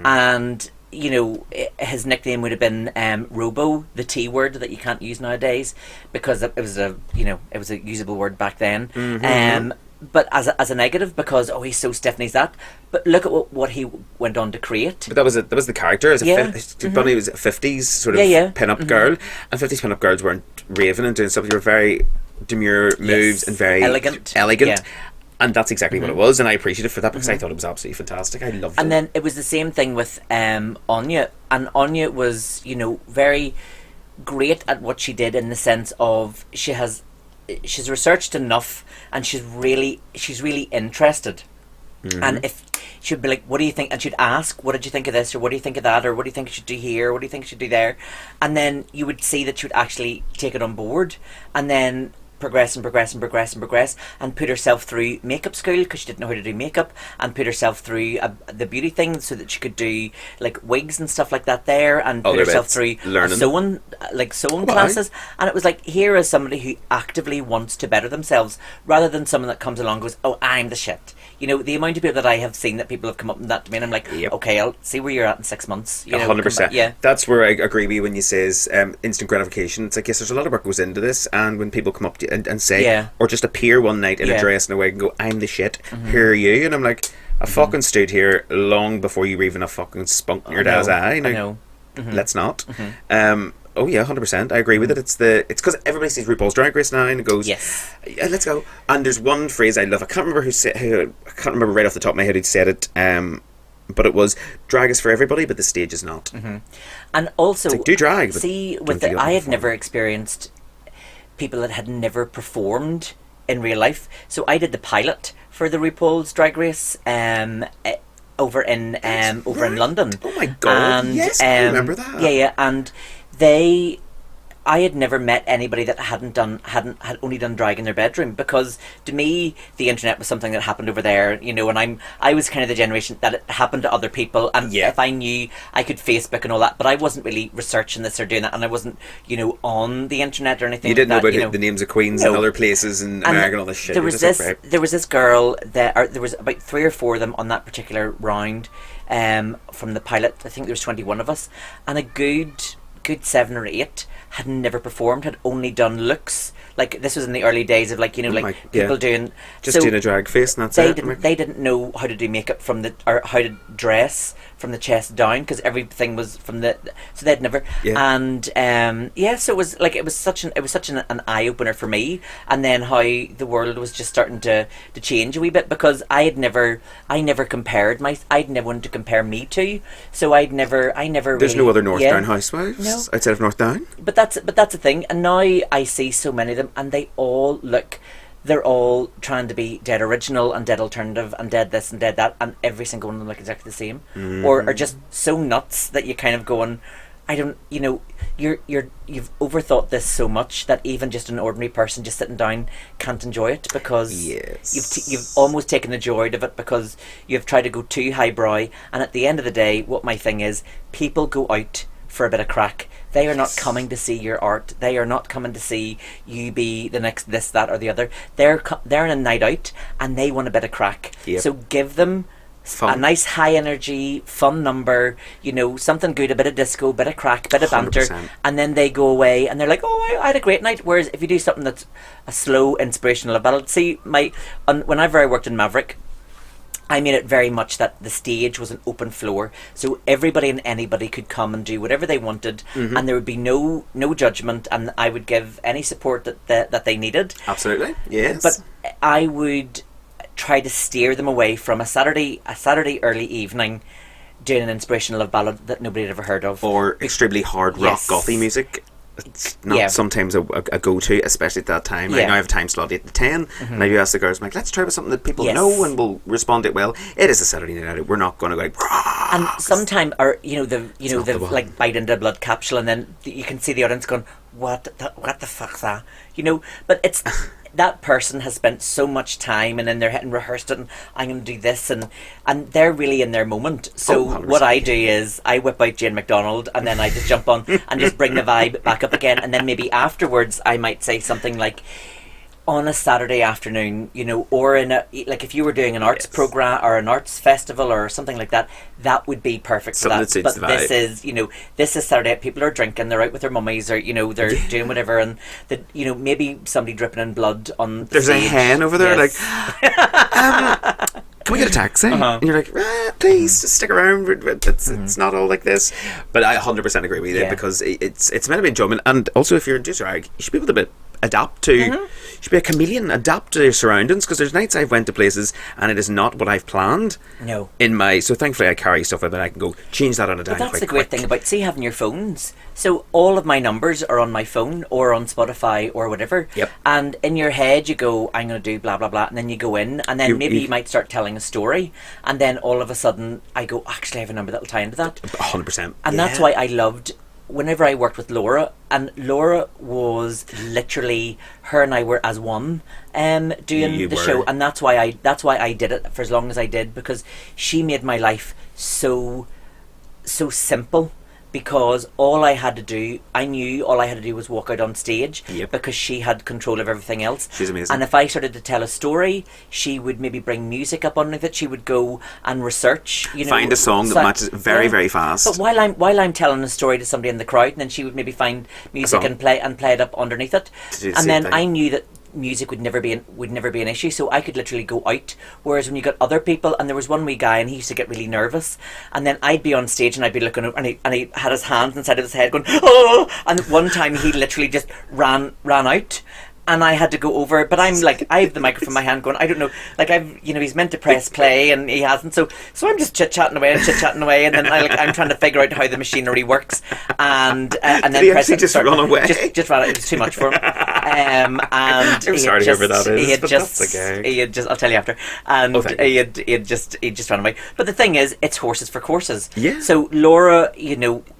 and, you know, his nickname would have been Robo, the T word that you can't use nowadays, because it was a usable word back then. But as a negative, because he's so stiff and he's that. But look at what he went on to create. But that was the character. As Bunny was a 50s sort of pin-up girl, and 50s pin-up girls weren't raving and doing stuff. They were very demure moves and very elegant. And that's exactly what it was, and I appreciated it for that because I thought it was absolutely fantastic. I loved it. And then it was the same thing with Anya, and Anya was, you know, very great at what she did in the sense of she's researched enough, and she's really interested. And if she'd be like, what do you think, and she'd ask, what did you think of this, or what do you think of that, or what do you think you should do here, what do you think you should do there, and then you would see that she would actually take it on board, and then progress and put herself through makeup school because she didn't know how to do makeup, and put herself through the beauty thing so that she could do like wigs and stuff like that there, and put herself through sewing classes. And it was like, here is somebody who actively wants to better themselves rather than someone that comes along and goes, oh, I'm the shit. You know, the amount of people that I have seen that people have come up and that to me, and I'm like, okay, I'll see where you're at in 6 months. 100%. That's where I agree with you when you says instant gratification. It's like, yes, there's a lot of work goes into this, and when people come up to you and say, or just appear one night in a dress and a wig and go, I'm the shit, here are you, and I'm like, I fucking stood here long before you were even a fucking spunk in your dad's eye. Now, I know. Let's not. Oh yeah, 100%. I agree with it. It's because everybody sees RuPaul's Drag Race now and it goes, let's go. And there's one phrase I love. I can't remember I can't remember right off the top of my head who said it. But it was, drag is for everybody, but the stage is not. And also, it's like, do drag. See, I had never experienced people that had never performed in real life. So I did the pilot for the RuPaul's Drag Race over in London. Oh my god! And, yes, I remember that. Yeah, and I had never met anybody that had only done drag in their bedroom, because to me the internet was something that happened over there, you know, and I was kind of the generation that it happened to other people, and if I knew, I could Facebook and all that, but I wasn't really researching this or doing that, and I wasn't, you know, on the internet or anything. You didn't like know that, about the names of queens in other places in America and all this shit. There was this girl there was about 3 or 4 of them on that particular round from the pilot. I think there was 21 of us, and a good 7 or 8 had never performed, had only done looks. Like, this was in the early days of, like, you know, people doing doing a drag face, and that's it. They didn't know how to do makeup or how to dress from the chest down, because everything was from so they'd never. And so it was like, it was such an eye opener for me, and then how the world was just starting to change a wee bit, because I never compared I'd never wanted to compare me to, so I never. There's no other North Down housewives outside of North Down. But that's the thing, and now I see so many of them, and they all look. They're all trying to be dead original and dead alternative and dead this and dead that, and every single one of them look exactly the same, or are just so nuts that you kind of going, I don't, you've overthought this so much that even just an ordinary person just sitting down can't enjoy it, because you've almost taken the joy out of it because you've tried to go too highbrow. And at the end of the day, what my thing is, people go out for a bit of crack. They are not coming to see your art. They are not coming to see you be the next this, that, or the other. They're in a night out and they want a bit of crack. Yep. So give them Fun. a nice high energy, fun number, something good, a bit of disco, a bit of crack, a bit of banter, 100%. and then they go away and they're like, oh, I had a great night. Whereas if you do something that's a slow, inspirational, whenever I worked in Maverick, I made it very much that the stage was an open floor, so everybody and anybody could come and do whatever they wanted, and there would be no judgment, and I would give any support that they needed. Absolutely, yes. But I would try to steer them away from a Saturday early evening doing an inspirational love ballad that nobody had ever heard of, or extremely hard rock, Yes. gothy music. It's not sometimes a go-to, especially at that time. Right now I have a time slot 8 to 10, and I do ask the girls, I'm like, let's try with something that people know and will respond to it well. It is a Saturday night out. We're not going to go like, "Rah!" and sometimes, or they've the one. like bite into a blood capsule, and then you can see the audience going, what the fuck's that? But it's that person has spent so much time and in their head and rehearsed it, and I'm going to do this, and they're really in their moment. So 100%. what I do is I whip out Jane McDonald, and then I just jump on and just bring the vibe back up again, and then maybe afterwards I might say something like, on a Saturday afternoon, or if you were doing an arts program or an arts festival or something like that, that would be perfect for Something that. that suits But the vibe. this is Saturday. People are drinking, they're out with their mummies, or they're doing whatever, and maybe somebody dripping in blood on the There's stage. a hen over there, Yes. can we get a taxi? And you're like, please, just stick around. It's not all like this. But I 100% agree with you, because it's meant to be enjoyment, and also if you're into drag, you should be able to adapt to. You should be a chameleon, adapt to your surroundings, because there's nights I've went to places and it is not what I've planned. No. So thankfully I carry stuff that I can go change that on a dime. But that's quite the great quick. thing about having your phones. So all of my numbers are on my phone or on Spotify or whatever. Yep. And in your head you go, I'm going to do blah blah blah, and then you go in, and then maybe you might start telling a story, and then all of a sudden I go, actually I have a number that'll tie into that. 100%. And that's why I loved whenever I worked with Laura, and Laura was literally, her and I were as one doing You the were. show, and that's why I did it for as long as I did, because she made my life so simple. Because I knew all I had to do was walk out on stage, because she had control of everything else. She's amazing. And if I started to tell a story, she would maybe bring music up underneath it. She would go and research, Find a song that matches very, very fast. But while I'm telling a story to somebody in the crowd, and then she would maybe find music and play it up underneath it, To do the and same then thing. I knew that music would never be an issue, so I could literally go out. Whereas when you got other people, and there was one wee guy, and he used to get really nervous, and then I'd be on stage and I'd be looking up, and he had his hands inside of his head going, oh, and one time he literally just ran out. And I had to go over, but I'm like, I have the microphone in my hand going, I don't know, like he's meant to press play and he hasn't, so I'm just chit-chatting away, and then I'm trying to figure out how the machinery works, and then Did he actually just run away? Just ran. It was too much for him. And I'm sorry to hear where that is, but that's okay. He had just, I'll tell you after, and he had just ran away. But the thing is, it's horses for courses. Yeah. So Laura,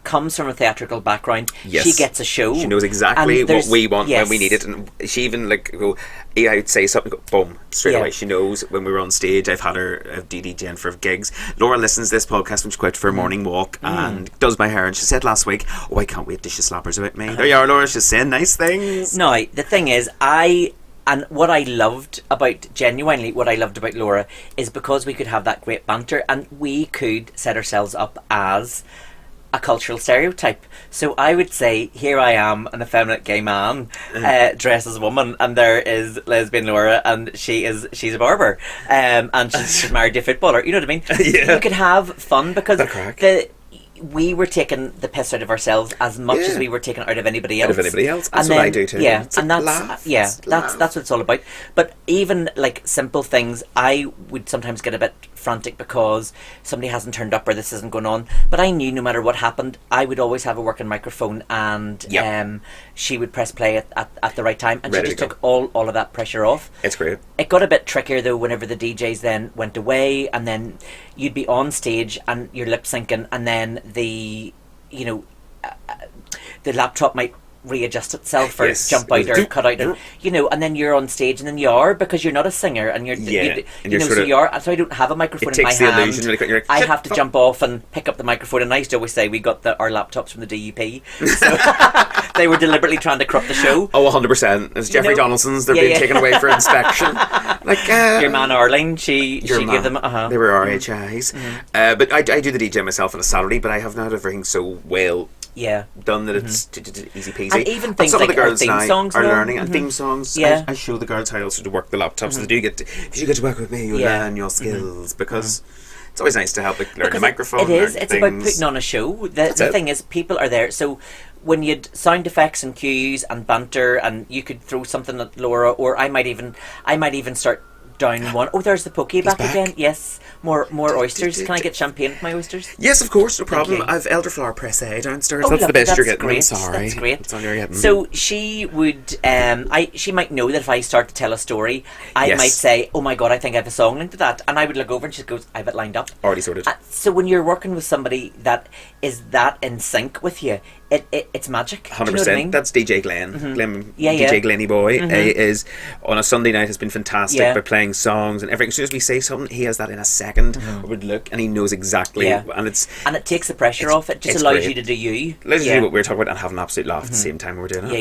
comes from a theatrical background. Yes. She gets a show. She knows exactly And what we want yes. when we need it, and she even I would say something, go boom, straight away. She knows when we were on stage. I've had her DJing for gigs. Laura listens to this podcast when she's out for a morning walk and does my hair, and she said last week, oh, I can't wait till she slappers about me. There you are, Laura, she's saying nice things. No, the thing is, and what I loved about Laura is because we could have that great banter, and we could set ourselves up as a cultural stereotype. So I would say, here I am, an effeminate gay man dressed as a woman, and there is lesbian Laura, and she's a barber, and she's married to a footballer. You know what I mean? Yeah. You could have fun, because Bit of crack. we were taking the piss out of ourselves as much as we were taking out of anybody else. That's what I do too. Yeah, It's and like that's laugh, that's what it's all about. But even like simple things, I would sometimes get a bit frantic because somebody hasn't turned up or this isn't going on. But I knew no matter what happened, I would always have a working microphone, and she would press play at the right time, and Ready she just to go. took all of that pressure off. It's great. It got a bit trickier though whenever the DJs then went away, and then you'd be on stage and you're lip syncing, and then the laptop might readjust itself or Yes. jump out or cut out, and, you know, and then you're on stage and then you are, because you're not a singer and you're you know, so you are, so I don't have a microphone It in my takes the hand. illusion really quick. You're like, I "Shit, have to fuck." jump off and pick up the microphone, and I used to always say we got our laptops from the DUP, so they were deliberately trying to corrupt the show. Oh, 100%. It's Jeffrey know- Donaldson's. They're Yeah, being yeah. taken away for inspection. Like Your man Arlene, she Your gave man. them They were RHIs. But I do the DJ myself on a Saturday, but I have not everything so well yeah. done that it's easy peasy. And even things some like of the our girls theme now songs are now. learning, and theme songs. Yeah. I show the girls how also to work the laptops. So they do get to, if you get to work with me, you'll Yeah. learn your skills, because it's always nice to help learn the Because microphone. It is. learn It's about things. putting on a show. The it. thing is, people are there. So when you'd sound effects and cues and banter, and you could throw something at Laura, or I might even start down one. Oh, there's the pokey back again. Yes, more oysters. Can I get champagne with my oysters? Yes, of course, no problem. you. I've elderflower pressé downstairs. Oh, That's the lovely, best you're that's getting. great, I'm sorry. That's great. That's all you're getting. So she would, she might know that if I start to tell a story, I Yes. might say, "Oh my god, I think I have a song linked to that," and I would look over and she goes, "I have it lined up." Already sorted. So when you're working with somebody that is that in sync with you, it's magic. Do you know 100%. what I mean? That's DJ Glenn. Glenn Yeah, DJ yeah. Glenny boy is on a Sunday night has been fantastic Yeah. by playing songs and everything. As soon as we say something, he has that in a second. I would look and he knows exactly. Yeah. And And it takes the pressure off. It just it's allows great. you to do you. let's yeah. do what we're talking about and have an absolute laugh at the same time we're doing it.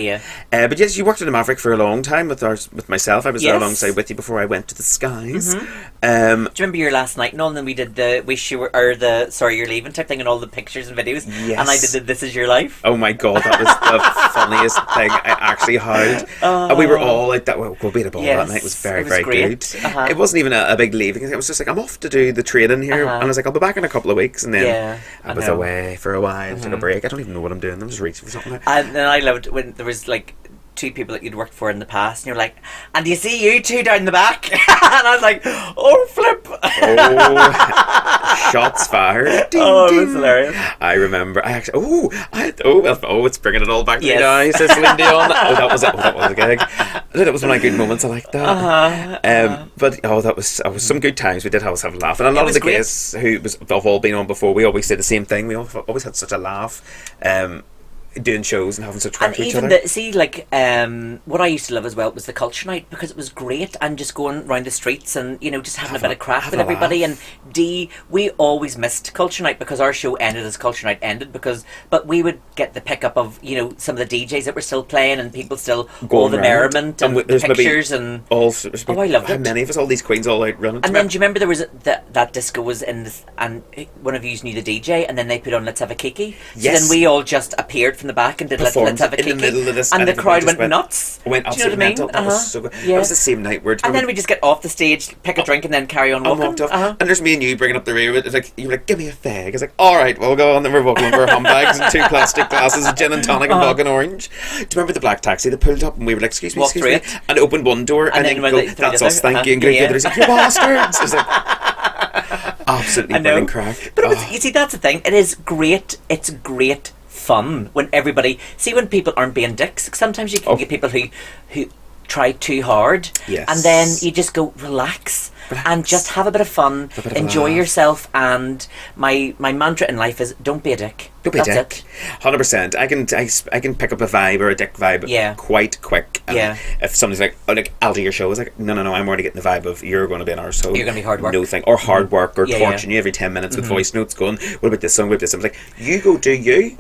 Yeah, But yes, you worked at the Maverick for a long time with myself. I was there Yes. alongside with you before I went to the skies. Do you remember your last night and all? And then we did the wish you were, or the sorry you're leaving type thing, and all the pictures and videos. Yes. And I did the This Is Your Life. Oh my god, that was the funniest thing I actually heard. And we were all like that. Well, we'll be at a ball Yes, that night. It was very, it was very great. good. It wasn't even a big leave. It was just like, I'm off to do the training here. And I was like, I'll be back in a couple of weeks. And then Yeah, I I was know. away for a while, took a break. I don't even know what I'm doing. I'm just reaching for something. And then I loved when there was like two people that you'd worked for in the past, and you're like, "And you see you two down the back?" And I was like, "Oh, flip!" Oh, shots fired. Ding, Oh, it was ding. hilarious. I remember. I actually. It's bringing it all back to me Yes. now. Says Celine Dion. That was it. That was a gig. That was one of my good moments. I like that. But that was some good times. We did always have a laugh, and a lot of was the great. guests who have all been on before, we always say the same thing. We always had such a laugh. Doing shows and having such crack And to each even other. what I used to love as well was the culture night, because it was great, and just going around the streets and just having a bit of crack have with a everybody. laugh. And we always missed culture night because our show ended as culture night ended, but we would get the pickup of some of the DJs that were still playing and people still all Going the round. merriment and the there's maybe pictures and. I loved how it. many of us? All these queens all out running. And then do you remember there was that disco was in this, and one of you knew the DJ, and then they put on Let's Have a Kiki. So Yes. then we all just appeared from the back and did Let's Have a in Kiki. the middle of this, and the everybody crowd just went nuts. Went Do you know what I absolutely mean? mental. That was so good. Yeah. That was the same night where And then we just get off the stage, pick a drink, and then carry on I walking. walked off, and there's me and you bringing up the rear. It's like you were like, "Give me a fag." It's like, "All right, we'll go on." Then we're walking over handbags and 2 plastic glasses of gin and tonic and vodka and orange. Do you remember the black taxi that pulled up and we were like, "Excuse me, Walked excuse me," through it. and opened one door and then when go, they threw "That's the us, other- thank you," and go yeah. together. He's like, "You bastards!" It's like absolutely I know. brilliant crack. But it was, Oh. you see, that's the thing. It is great. It's great fun when everybody when people aren't being dicks. Sometimes you can get people who try too hard, Yes. and then you just go relax. And just have a bit of fun, A bit of a enjoy laugh. yourself. And my mantra in life is don't be a dick. Don't be a That's dick. 100%. I can pick up a vibe or a dick vibe Yeah. quite quick. And Yeah. if somebody's like, "Oh, like I'll do your show," it's like, no, I'm already getting the vibe of you're going to be an arsehole. You're gonna be hard work. No thing. Or hard work or Yeah, yeah. torturing you every 10 minutes with voice notes going, "What about this song? What about this?" I'm like, you go do you.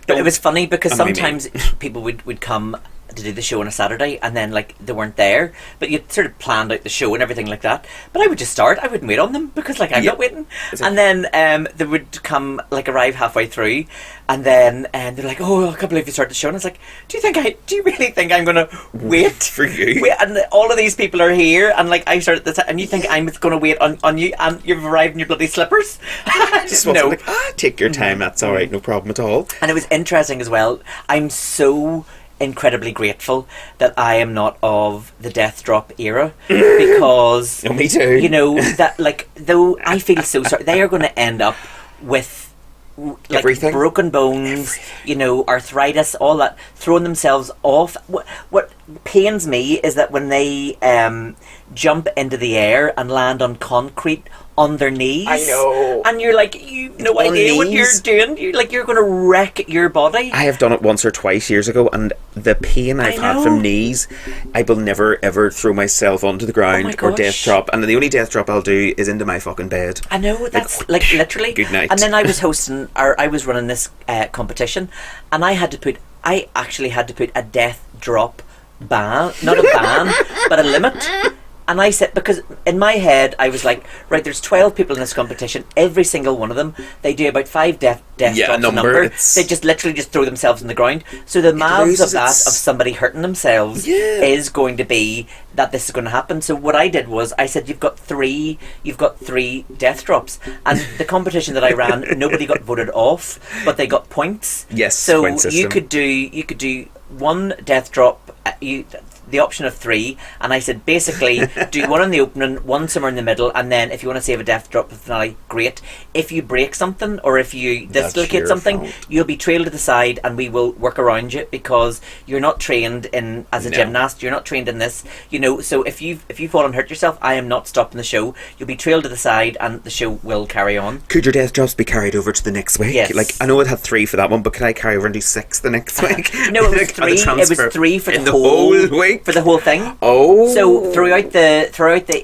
But it was funny because And maybe- sometimes people would come to do the show on a Saturday and then like they weren't there, but you'd sort of planned out the show and everything like that. But I would just start. I wouldn't wait on them because like I'm Yeah. not waiting. It's like- And then they would come like arrive halfway through, and then they're like, "Oh, I can't believe you started the show." And I was like, Do you really think I'm gonna wait For you? Wait, and all of these people are here, and like I started this, and you think I'm gonna wait on you, and you've arrived in your bloody slippers? Just no. like, take your time. That's all right. No problem at all. And it was interesting as well. I'm so incredibly grateful that I am not of the death drop era because Oh, me too. you know that like though I feel so sorry, they are going to end up with like Everything. broken bones, arthritis, all that, throwing themselves off. What pains me is that when they jump into the air and land on concrete on their knees. I know. And you're like, you no On idea what you're knees? doing. You're going to wreck your body. I have done it once or twice years ago, and the pain I've had know. from knees, I will never ever throw myself onto the ground or gosh. death drop. And the only death drop I'll do is into my fucking bed. I know, that's like literally. Good night. And then I was hosting, or I was running this competition, and I actually had to put a death drop ban, not a ban, but a limit. And I said, because in my head, I was like, right, there's 12 people in this competition. Every single one of them, they do about 5 death drops a number. They just literally just throw themselves on the ground. So the maths of that, of somebody hurting themselves, is going to be that this is going to happen. So what I did was, I said, you've got three death drops. And the competition that I ran, nobody got voted off, but they got points. Yes, so point system. you could do one death drop, the option of 3, and I said basically do one in the opening, one somewhere in the middle, and then if you want to save a death drop with the finale, great. If you break something or if you dislocate something, you'll be trailed to the side and we will work around you, because you're not trained in as a gymnast, you're not trained in this, so if you fall and hurt yourself, I am not stopping the show. You'll be trailed to the side and the show will carry on. Could your death drops be carried over to the next week? Yes. Like, I know it had 3 for that one, but could I carry over and do 6 the next week? No, it was 3. It was 3 for the whole week. For the whole thing. Oh. So throughout the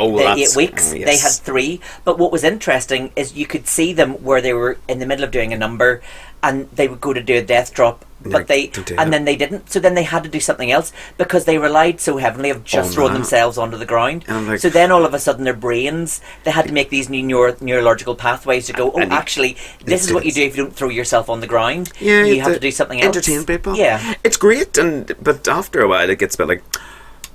8 weeks, yes. they had 3. But what was interesting is you could see them where they were in the middle of doing a number, and they would go to do a death drop, but then they didn't. So then they had to do something else, because they relied so heavily of just throwing themselves onto the ground. So then all of a sudden their brains, they had to make these new neurological pathways to go, actually, this is what you do if you don't throw yourself on the ground. Yeah, you have to do something else. Entertain people. Yeah. It's great, but after a while it gets a bit like,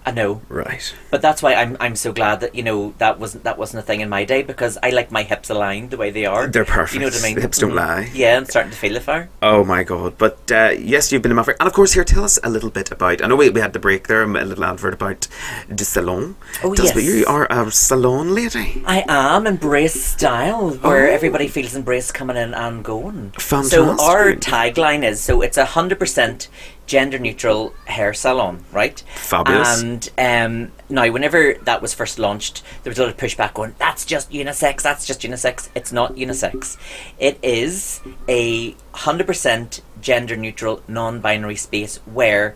I know, right? But that's why I'm so glad that that wasn't a thing in my day, because I like my hips aligned the way they are. They're perfect. You know what I mean? The hips don't lie. Yeah, I'm starting to feel the fire. Oh my god! But yes, you've been in Maverick, and of course, here, tell us a little bit about. I know we had the break there, a little advert about the salon. Oh tell yes, us, but you are a salon lady. I am. Embrace style, where everybody feels embraced coming in and going. Fantastic. So our tagline is, it's 100% gender neutral hair salon, right? Fabulous. And now, whenever that was first launched, there was a lot of pushback going, that's just unisex. It's not unisex. It is a 100% gender neutral, non-binary space where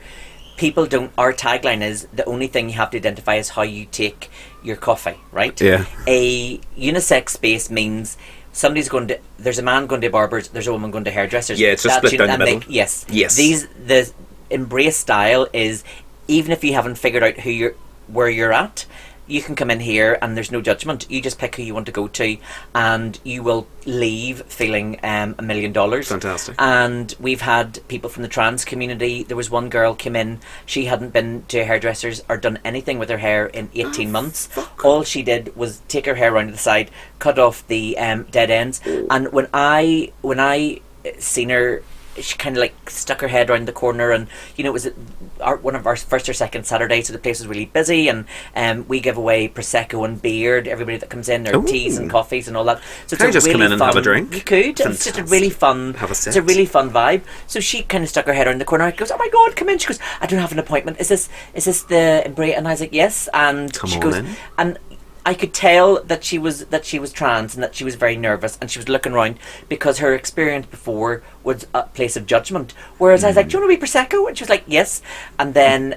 people don't. Our tagline is, the only thing you have to identify is how you take your coffee, right? Yeah. A unisex space means there's a man going to barbers, there's a woman going to hairdressers. Yeah, it's just split down the middle. Yes. The embrace style is, even if you haven't figured out where you're at, you can come in here and there's no judgment. You just pick who you want to go to, and you will leave feeling $1 million. Fantastic. And we've had people from the trans community. There was one girl came in, she hadn't been to a hairdresser's or done anything with her hair in 18 months. All she did was take her hair around to the side, cut off the dead ends, and when I seen her, she kind of like stuck her head around the corner, and it was one of our first or second Saturdays, so the place was really busy, and we give away prosecco and beer to everybody that comes in, their teas and coffees and all that. So can I just come in and have a drink? You could. It's just a really fun. Have a sip. It's a really fun vibe. So she kind of stuck her head around the corner. I goes, "Oh my god, come in!" She goes, "I don't have an appointment. Is this the embrace?" And I was like, "Yes." And she goes, and I could tell that she was trans and that she was very nervous, and she was looking around because her experience before was a place of judgment. Whereas I was like, "Do you want to be prosecco?" And she was like, "Yes." And then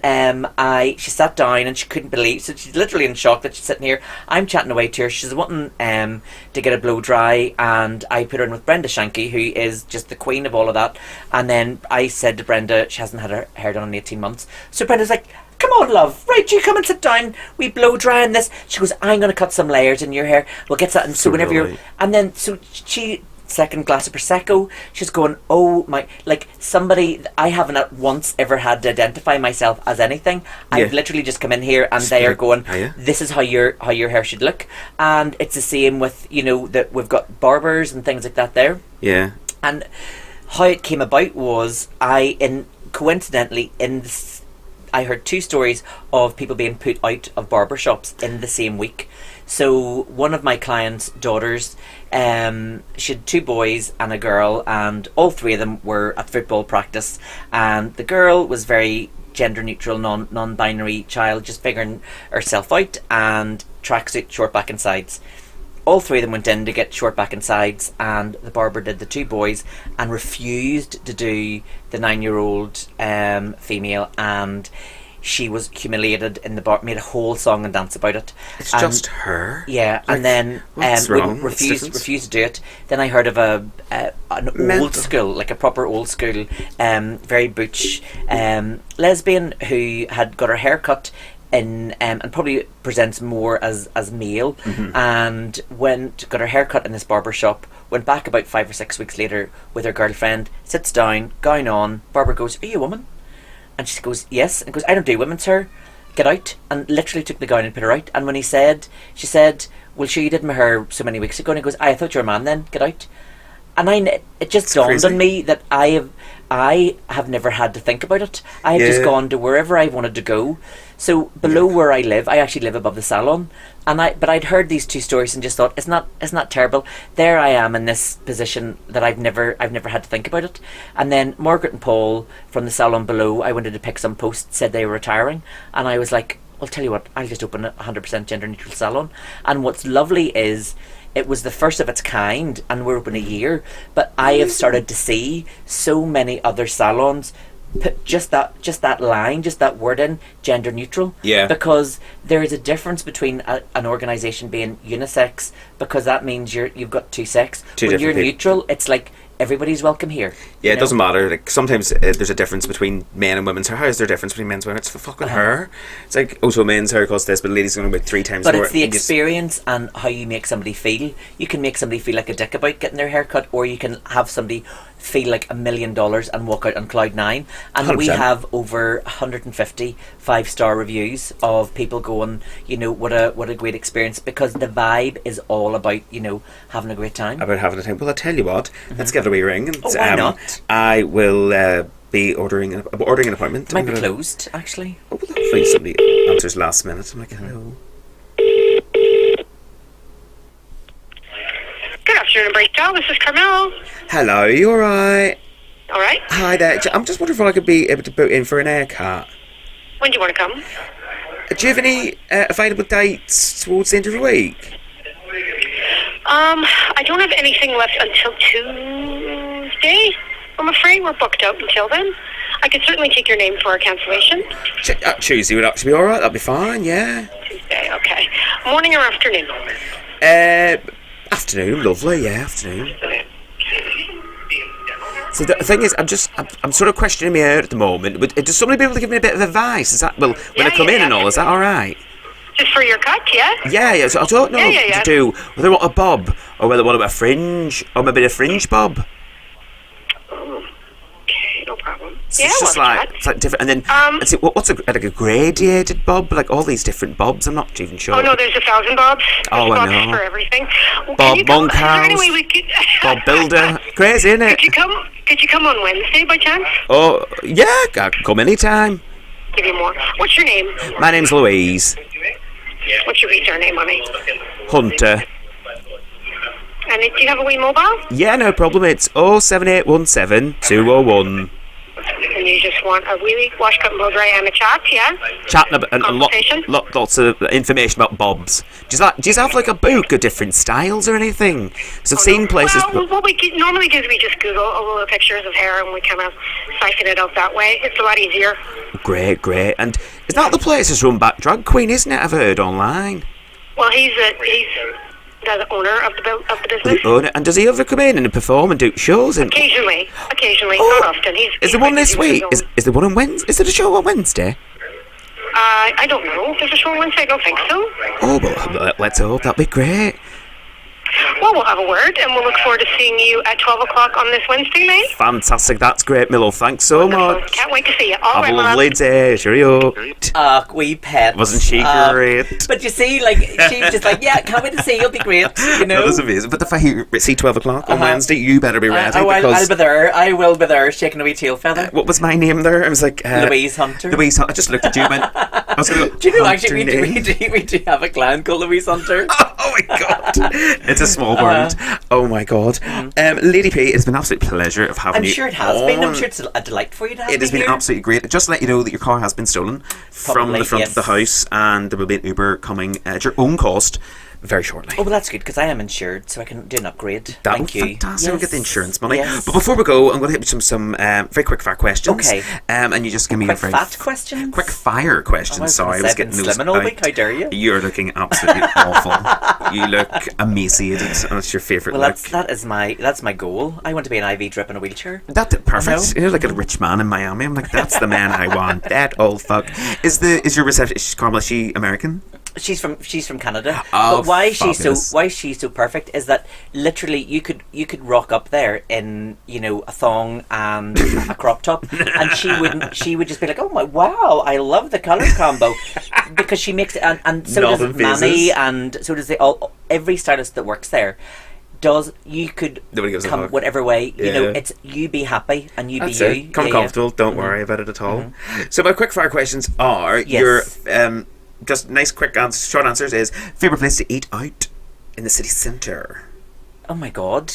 she sat down and she couldn't believe. So she's literally in shock that she's sitting here. I'm chatting away to her. She's wanting to get a blow dry, and I put her in with Brenda Shanky, who is just the queen of all of that. And then I said to Brenda, she hasn't had her hair done in 18 months. So Brenda's like, "Come on, love. Right, you come and sit down. We blow dry on this." She goes, "I'm going to cut some layers in your hair. We'll get that." And so whenever you're... And then, so she... Second glass of Prosecco, she's going, "Oh my..." Like, somebody... I haven't once ever had to identify myself as anything. I've literally just come in here and they are going, "This is how your hair should look." And it's the same with, that we've got barbers and things like that there. Yeah. And how it came about was, coincidentally, I heard 2 stories of people being put out of barbershops in the same week. So one of my clients' daughters, she had 2 boys and a girl, and all 3 of them were at football practice, and the girl was very gender neutral, non-binary child, just figuring herself out, and tracksuit, short back and sides. all three of them went in to get short back and sides, and the barber did the two boys and refused to do the 9-year-old female, and she was humiliated in the bar, made a whole song and dance about it. It's just her. Yeah, Like, and then what's wrong? refused to do it. Then I heard of an old school, like a proper old school, very butch lesbian who had got her hair cut in and probably presents more as male, and got her hair cut in this barber shop, went back about 5 or 6 weeks later with her girlfriend, sits down, gown on, barber goes, "Are you a woman?" And she goes, "Yes," and goes, "I don't do women, sir, get out," and literally took the gown and put her out. And when she said, "Well, sure, you did my hair so many weeks ago," and he goes, "I thought you were a man then, get out." And it just dawned on me that I have never had to think about it. I have just gone to wherever I wanted to go. So below where I live, I actually live above the salon, but I'd heard these two stories and just thought, it's not terrible. There I am in this position that I've never had to think about it. And then Margaret and Paul from the salon below, I wanted to pick some posts, said they were retiring, and I was like, "I'll tell you what, I'll just open a 100% gender neutral salon." And what's lovely is, it was the first of its kind, and we're open a year, but I have started to see so many other salons put just that line, just that word in, gender neutral. Yeah. Because there is a difference between an organisation being unisex, because that means you've got two sex. When you're neutral, it's like everybody's welcome here. Yeah, it doesn't matter. Like, sometimes there's a difference between men and women's hair. How is there a difference between men's and women? It's for fucking hair. It's like, oh, so men's hair costs this, but ladies are going to be 3 times more. But it's the experience and how you make somebody feel. You can make somebody feel like a dick about getting their hair cut, or you can have somebody feel like $1 million and walk out on cloud 9. And 100%. we have over 150 5-star reviews of people going, what a great experience, because the vibe is all about, having a great time. About having a time. Well, I'll tell you what, let's give it a wee ring. And, why not? I will be ordering an appointment. It might be closed, actually. Oh, well, hopefully somebody answers last minute. I'm like, hello. Good afternoon, Breakdown. This is Carmel. Hello, you alright? All right. Hi there. I'm just wondering if I could be able to book in for an haircut. When do you want to come? Do you have any available dates towards the end of the week? I don't have anything left until Tuesday. I'm afraid we're booked out until then. I could certainly take your name for a cancellation. Tuesday would actually be alright. That'd be fine, yeah. Tuesday, okay. Morning or afternoon? Afternoon, lovely, yeah, afternoon. So the thing is, I'm sort of questioning me out at the moment. Does somebody be able to give me a bit of advice? Is that, when I come in and all, is that alright? Just for your cut, yeah? Yeah, so I don't know what to do. Whether I want a bob, or whether I want a fringe, or maybe a fringe bob. Okay, no problem. So it's just it's like different, and then what's a gradiated bob? Like all these different bobs. I'm not even sure. Oh no, there's 1,000 bobs. There's I bobs know. for everything. Well, Bob Monkhouse, Bob Builder. Crazy, isn't it? Could you come on Wednesday by chance? Oh yeah, I can come anytime. Give you more. What's your name? My name's Louise. What's your surname, honey? Hunter. And do you have a wee mobile? Yeah, no problem. It's 07817 201. And you just want a wee wash, cut, and blow dry and a chat, yeah? Chatting about and Consultation? lots of information about bobs. Do you have like a book of different styles or anything? Because I've seen places. Well, what we normally do is we just Google a little pictures of hair and we kind of siphon it out that way. It's a lot easier. Great. And is that the place that's run back Drag Queen, isn't it? I've heard online. Well, he's the owner of the business. And does he ever come in and perform and do shows? Occasionally, not often. Is there one this week? Is there one on Wednesday? Is there a show on Wednesday? I don't know. There's a show on Wednesday. I don't think so. Oh, well, let's hope. That'd be great. Well, we'll have a word, and we'll look forward to seeing you at 12 o'clock on this Wednesday night. Fantastic. That's great, Milo. Thanks so much. Can't wait to see you. All Have right, a lovely day. Cheerio. Wee pet. Wasn't she great? But you see, like, she was just like, yeah, can't wait to see you. It'll be great, That was amazing. But if I see 12 o'clock on Wednesday, you better be ready. I'll be there. I will be there, shaking a wee tail feather. What was my name there? I was like... Louise Hunter. Louise Hunter. I just looked at you and went... I was going to go, do you know, actually, we do have a client called Louise Hunter. Oh my God. It's a small world. Oh my God. Lady P, it's been an absolute pleasure of having you. I'm sure it has been. I'm sure it's a delight for you to have It has been absolutely great. Just to let you know that your car has been stolen from the front of the house, and there will be an Uber coming at your own cost very shortly. Oh, well, that's good, because I am insured, so I can do an upgrade. Thank you. Fantastic. We'll get the insurance money. Yes. But before we go, I'm going to hit you some very quick fire questions. Okay. And you just give me Quick a very fat questions? quick fire questions. Oh, I was Sorry, I gonna was say I've getting been those slimming all out. week. How dare you? You're looking absolutely awful. You look emaciated, and it's your favourite Well, look. that's my goal. I want to be an IV drip in a wheelchair. That's perfect. I know. You're like a rich man in Miami. I'm like, that's the man I want. That old fuck. Is your receptionist Carmel? Is she American? She's from Canada. Oh, but why fabulous. she's so perfect is that literally you could rock up there in a thong and a crop top, and she would just be like, oh my wow, I love the colour combo, because she makes it, and so Nothing does Manny, phases. and so does every stylist that works there. You could Nobody gives a come fuck. whatever way, Yeah. it's you be happy and you That's be it. you. Come Yeah, comfortable. Don't Mhm. worry about it at all. So my quick fire questions are Yes. your just nice quick short answers is favourite place to eat out in the city centre. Oh my god,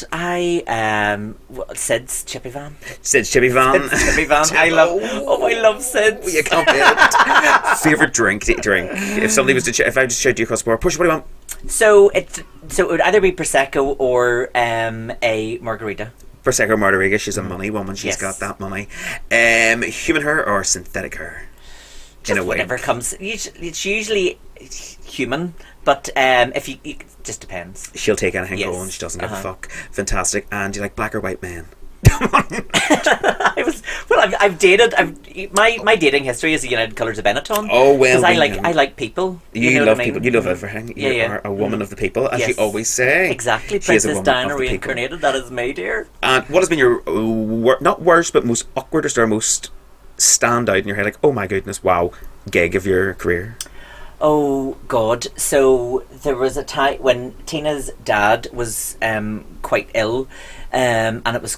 Sid's Chippy Van. Sid's Chippy Van. Sid's Chippy Van. I love Sid's. You can't beat. Favourite drink to drink. If somebody was if I just showed you across the board, Portia, what do you want? So it would either be prosecco or a margarita. Prosecco Margarita. She's a money woman. She's Yes. got that money. Human hair or synthetic hair? Just In a way. whatever comes. It's usually human, but if you it just depends. She'll take anything Yes. going. She doesn't give a Uh-huh. fuck. Fantastic. And do you like black or white men? I've dated. My dating history is the United Colours of Benetton. Oh, well, because we know. I like people. You know love what I mean? people. You love everything. Yeah, You yeah. are a woman of the people, as you Yes. always say. Exactly, She is a Princess woman Diana of the people. reincarnated. That is me, dear. And what has been your not worst, but most awkwardest or most stand out in your head? Like, oh my goodness, wow, gig of your career. Oh God! So there was a time when Tina's dad was quite ill, and it was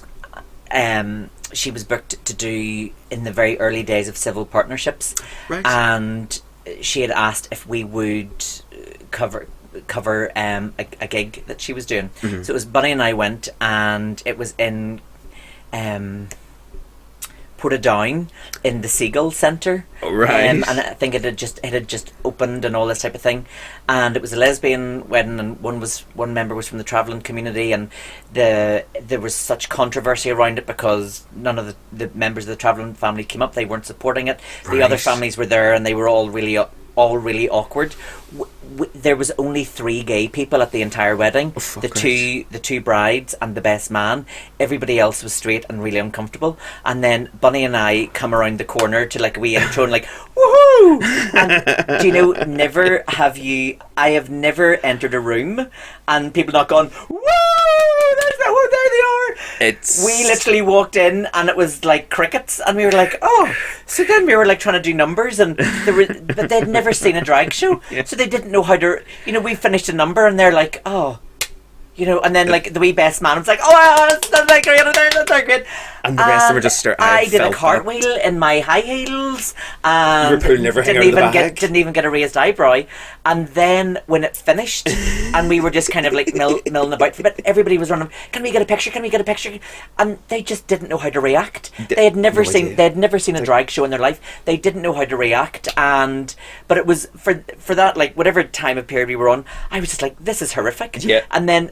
she was booked to do in the very early days of Civil Partnerships, Right. and she had asked if we would cover a gig that she was doing. Mm-hmm. So it was Bunny and I went, and it was in Portadown in the Seagull Centre. Oh, right. And I think it had just opened and all this type of thing, and it was a lesbian wedding, and one member was from the travelling community, and there was such controversy around it because none of the members of the travelling family came up. They weren't supporting it. The other Right. families were there, and they were all really awkward. There was only 3 gay people at the entire wedding. Oh, fuck the two brides and the best man. Everybody else was straight and really uncomfortable. And then Bunny and I come around the corner to like a wee intro and like, woohoo! And do you know, I have never entered a room and people not gone, woo! There they are! We literally walked in and it was like crickets, and we were like, oh. So then we were like trying to do numbers, and but they'd never seen a drag show, so they didn't know how to. We finished a number and they're like, oh. And then like the wee best man was like, oh, that's like great, that's great. And the rest of them were just staring. I did a cartwheel in my high heels, and You were pulling everything out of the bag. didn't even get a raised eyebrow. And then when it finished, and we were just kind of like milling about for a bit, everybody was running. Can we get a picture? Can we get a picture? And they just didn't know how to react. They had never seen a drag show in their life. They didn't know how to react, but it was for that like whatever time of period we were on. I was just like, this is horrific. Yeah. And then.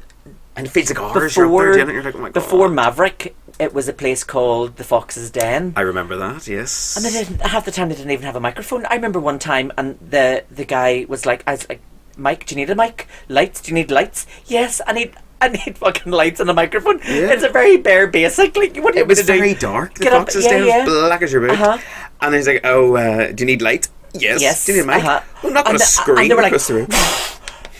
And it feels like ours. You're up there doing it, you're like, oh my God. Before Maverick, it was a place called the Fox's Den. I remember that, yes. And half the time they didn't even have a microphone. I remember one time, and the guy was like, I was like, Mike, do you need a mic? Lights? Do you need lights? Yes, I need fucking lights and a microphone. Yeah. It's a very bare basic. Like, what do you It was want me to very do? dark. The Get up- Fox's yeah, Den yeah. was black as your boot. Uh-huh. And he's like, oh, do you need light? Yes. Do you need a mic? Uh-huh. I'm not going And to scream and they were like, across the room.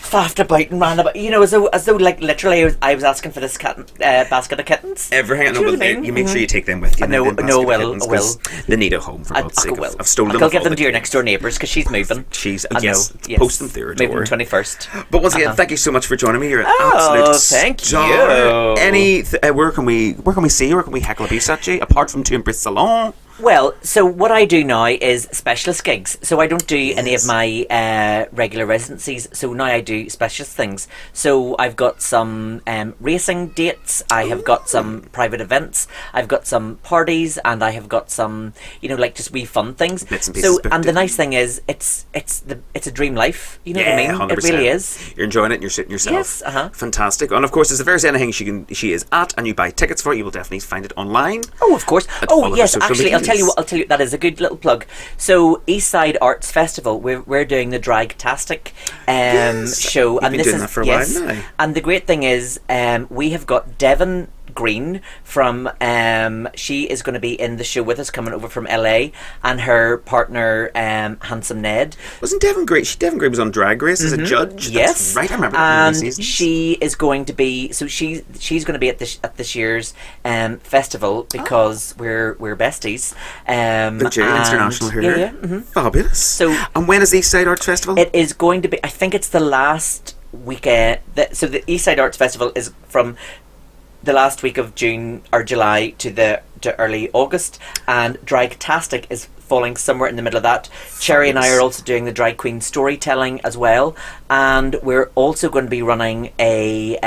faffed about and ran about, as though like literally I was asking for this basket of kittens. Everything. Do you know what I mean? You make sure you take them with you. No, them no, basket will, kittens, I will. 'cause they need a home, for God's sake. will. I've stolen them. I'll off give all them the to your kids. next door neighbours because she's moving. I guess. Post them through her Moving door. 21st. But once again, thank you so much for joining me. You're an Oh, absolute thank star. you. Where can we see you? Where can we heckle a piece at you? Apart from to Embrace Salon. Well, so what I do now is specialist gigs. So I don't do any of my regular residencies. So now I do specialist things. So I've got some racing dates. I have got some private events. I've got some parties, and I have got some, like just wee fun things. Bits and pieces And the nice thing is, it's a dream life. You know what I mean? 100%. It really is. You're enjoying it and you're sitting yourself. Yes, Fantastic. And of course, if there's anything she is at and you buy tickets for it, you will definitely find it online. Oh, of course. all of her Yes, social actually, medias. I'll tell you, that is a good little plug. So, Eastside Arts Festival, we're doing the Dragtastic show. You've been doing that for a while now. And the great thing is, we have got Devon Green from she is going to be in the show with us, coming over from LA, and her partner Handsome Ned. Wasn't Devon Green? Devon Green was on Drag Race as a judge. Yes, That's right. I remember and that seasons. she is going to be. So she's going to be at this year's festival because we're besties. The international here. Yeah. Fabulous. So, and when is the Eastside Arts Festival? it is going to be. I think it's the last weekend. So the Eastside Arts Festival is from the last week of June or July to early August, and Dragtastic is falling somewhere in the middle of that. Cherry and I are also doing the drag queen storytelling as well, and we're also going to be running a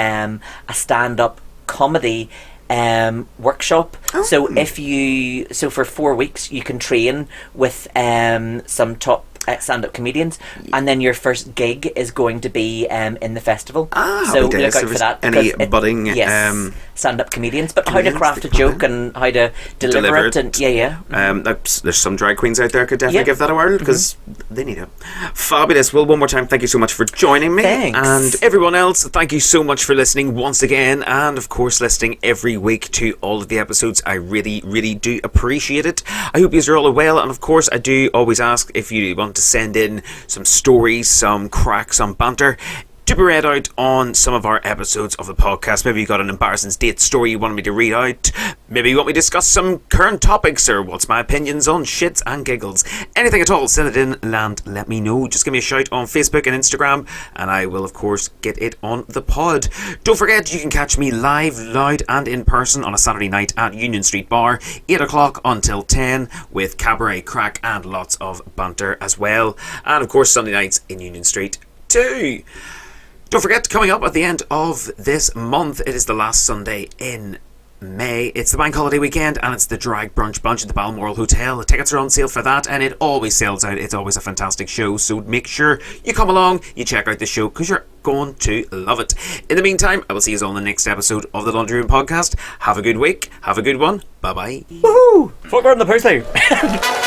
stand-up comedy workshop. So for 4 weeks you can train with some top stand-up comedians, and then your first gig is going to be in the festival. So happy days. look out If for that. any because budding stand-up comedians, but how to comedians craft that a come joke in. and how to deliver it, and there's some drag queens out there could definitely Yeah. give that a whirl because they need it. Fabulous. Well, one more time, thank you so much for joining me. Thanks. And everyone else, thank you so much for listening once again, and of course listening every week to all of the episodes. I really, really do appreciate it. I hope you are all well, and of course I do always ask if you want to send in some stories, some crack, some banter to be read out on some of our episodes of the podcast. Maybe you got an embarrassing date story you want me to read out. Maybe you want me to discuss some current topics, or what's my opinions on shits and giggles. Anything at all, send it in and let me know. Just give me a shout on Facebook and Instagram, and I will of course get it on the pod. Don't forget, you can catch me live, loud and in person on a Saturday night at Union Street Bar, 8 o'clock until 10, with cabaret, crack and lots of banter as well. And of course Sunday nights in Union Street too. Don't forget, coming up at the end of this month, it is the last Sunday in May. It's the bank holiday weekend, and it's the Drag Brunch Bunch at the Balmoral Hotel. The tickets are on sale for that, and it always sells out. It's always a fantastic show, so make sure you come along, you check out the show, because you're going to love it. In the meantime, I will see you all in the next episode of the Laundry Room Podcast. Have a good week, have a good one, bye bye. Woohoo! Fuck her in the pussy.